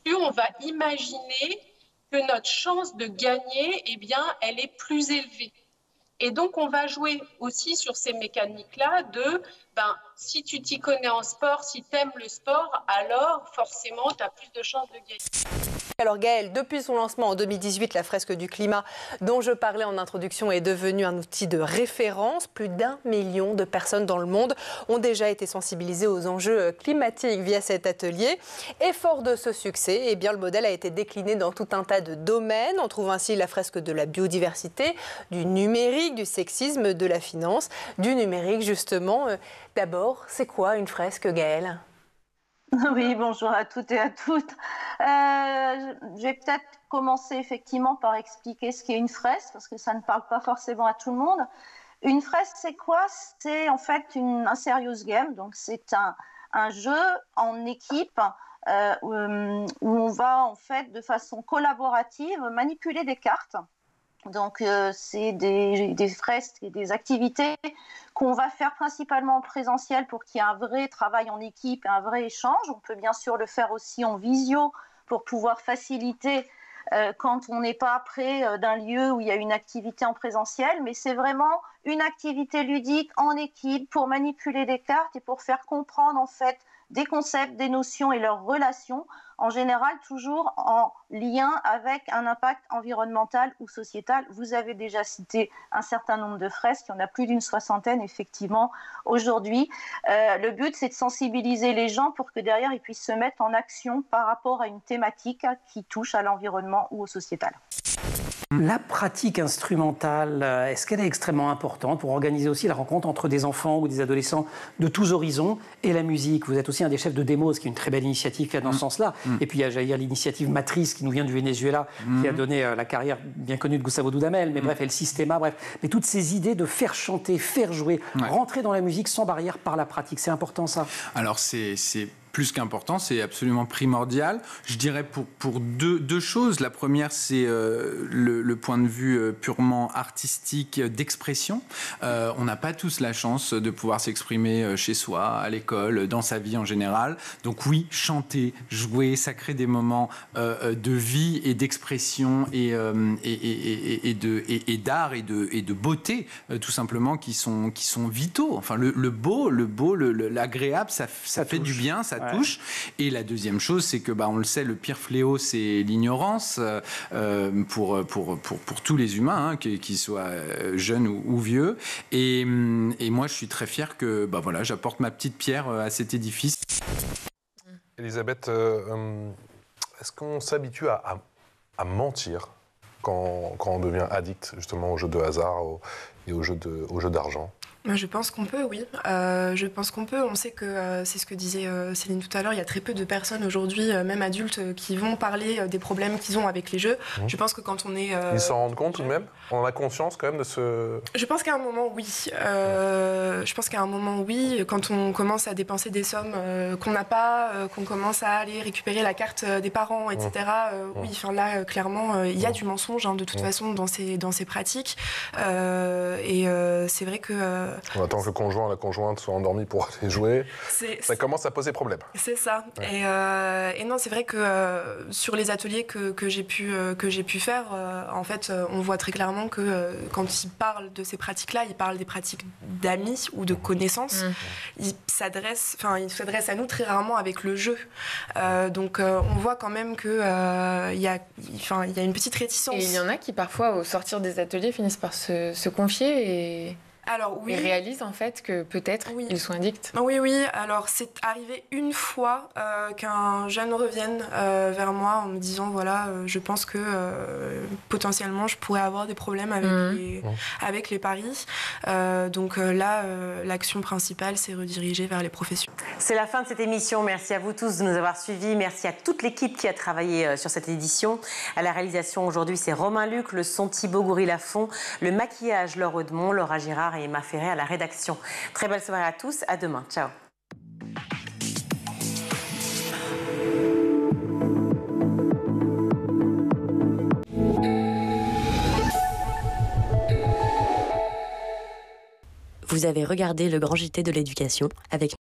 Speaker 23: plus on va imaginer que notre chance de gagner, eh bien, elle est plus élevée. Et donc, on va jouer aussi sur ces mécaniques-là de, si tu t'y connais en sport, si tu aimes le sport, alors forcément, tu as plus de chances de gagner.
Speaker 24: Alors Gaëlle, depuis son lancement en 2018, la fresque du climat dont je parlais en introduction est devenue un outil de référence. Plus d'1 million de personnes dans le monde ont déjà été sensibilisées aux enjeux climatiques via cet atelier. Et fort de ce succès, eh bien, le modèle a été décliné dans tout un tas de domaines. On trouve ainsi la fresque de la biodiversité, du numérique, du sexisme, de la finance, du numérique justement. D'abord, c'est quoi une fresque, Gaëlle ?
Speaker 25: Oui, bonjour à toutes et à toutes. Je vais peut-être commencer effectivement par expliquer ce qu'est une fresque, parce que ça ne parle pas forcément à tout le monde. Une fresque, c'est quoi? C'est en fait un serious game, donc c'est un jeu en équipe où on va en fait de façon collaborative manipuler des cartes. Donc, c'est des fresques et des activités qu'on va faire principalement en présentiel pour qu'il y ait un vrai travail en équipe et un vrai échange. On peut bien sûr le faire aussi en visio pour pouvoir faciliter quand on n'est pas près d'un lieu où il y a une activité en présentiel. Mais c'est vraiment une activité ludique en équipe pour manipuler des cartes et pour faire comprendre en fait des concepts, des notions et leurs relations, en général toujours en lien avec un impact environnemental ou sociétal. Vous avez déjà cité un certain nombre de fresques, il y en a plus d'une soixantaine effectivement aujourd'hui. Le but, c'est de sensibiliser les gens pour que derrière ils puissent se mettre en action par rapport à une thématique qui touche à l'environnement ou au sociétal.
Speaker 20: La pratique instrumentale, est-ce qu'elle est extrêmement importante pour organiser aussi la rencontre entre des enfants ou des adolescents de tous horizons et la musique? Vous êtes aussi un des chefs de Demos, qui est une très belle initiative dans ce sens-là. Et puis il y a, j'allais dire, l'initiative Matrice qui nous vient du Venezuela, qui a donné la carrière bien connue de Gustavo Dudamel, mais bref, et le Sistema, bref. Mais toutes ces idées de faire chanter, faire jouer, rentrer dans la musique sans barrière par la pratique, c'est important ça?
Speaker 21: Alors c'est plus qu'important, c'est absolument primordial. Je dirais pour deux choses. La première, c'est le point de vue purement artistique d'expression. On n'a pas tous la chance de pouvoir s'exprimer chez soi, à l'école, dans sa vie en général. Donc oui, chanter, jouer, ça crée des moments de vie et d'expression et d'art et de beauté, tout simplement, qui sont vitaux. Enfin, le beau, l'agréable, ça fait du bien, ça touche. Et la deuxième chose, c'est que, on le sait, le pire fléau, c'est l'ignorance pour tous les humains, qu'ils soient jeunes ou vieux. Et moi, je suis très fier que, j'apporte ma petite pierre à cet édifice.
Speaker 1: Elisabeth, est-ce qu'on s'habitue à mentir quand on devient addict, justement, aux jeux de hasard et aux jeux d'argent?
Speaker 4: Je pense qu'on peut, oui. Je pense qu'on peut. On sait que, c'est ce que disait Céline tout à l'heure, il y a très peu de personnes aujourd'hui, même adultes, qui vont parler des problèmes qu'ils ont avec les jeux. Je pense que quand on est...
Speaker 1: Ils s'en rendent compte tout de même? On en a conscience quand même de ce...
Speaker 4: Je pense qu'à un moment, oui. Je pense qu'à un moment, oui. Quand on commence à dépenser des sommes qu'on n'a pas, qu'on commence à aller récupérer la carte des parents, etc. Oui, enfin là, clairement, il y a du mensonge, de toute façon, dans ces pratiques. Et c'est vrai que...
Speaker 1: On attend que le conjoint ou la conjointe soit endormi pour aller jouer. Ça commence à poser problème.
Speaker 4: C'est ça. Ouais. Et non, c'est vrai que sur les ateliers que j'ai pu faire, en fait, on voit très clairement que quand ils parlent de ces pratiques-là, ils parlent des pratiques d'amis ou de connaissances. Ils s'adressent à nous très rarement avec le jeu. Donc, on voit quand même qu'il y a une petite réticence.
Speaker 22: Et il y en a qui, parfois, au sortir des ateliers, finissent par se confier et réalisent en fait que peut-être ils sont addicts.
Speaker 4: Oui. Alors c'est arrivé une fois qu'un jeune revienne vers moi en me disant voilà, je pense que potentiellement je pourrais avoir des problèmes avec les paris. Donc là, l'action principale, c'est rediriger vers les professions.
Speaker 2: C'est la fin de cette émission. Merci à vous tous de nous avoir suivis. Merci à toute l'équipe qui a travaillé sur cette édition. À la réalisation aujourd'hui, c'est Romain Luc, le son Thibaut Goury-Lafont, le maquillage Laure Audemont, Laura Girard et Emma Ferré à la rédaction. Très belle soirée à tous, à demain. Ciao.
Speaker 5: Vous avez regardé le Grand JT de l'éducation avec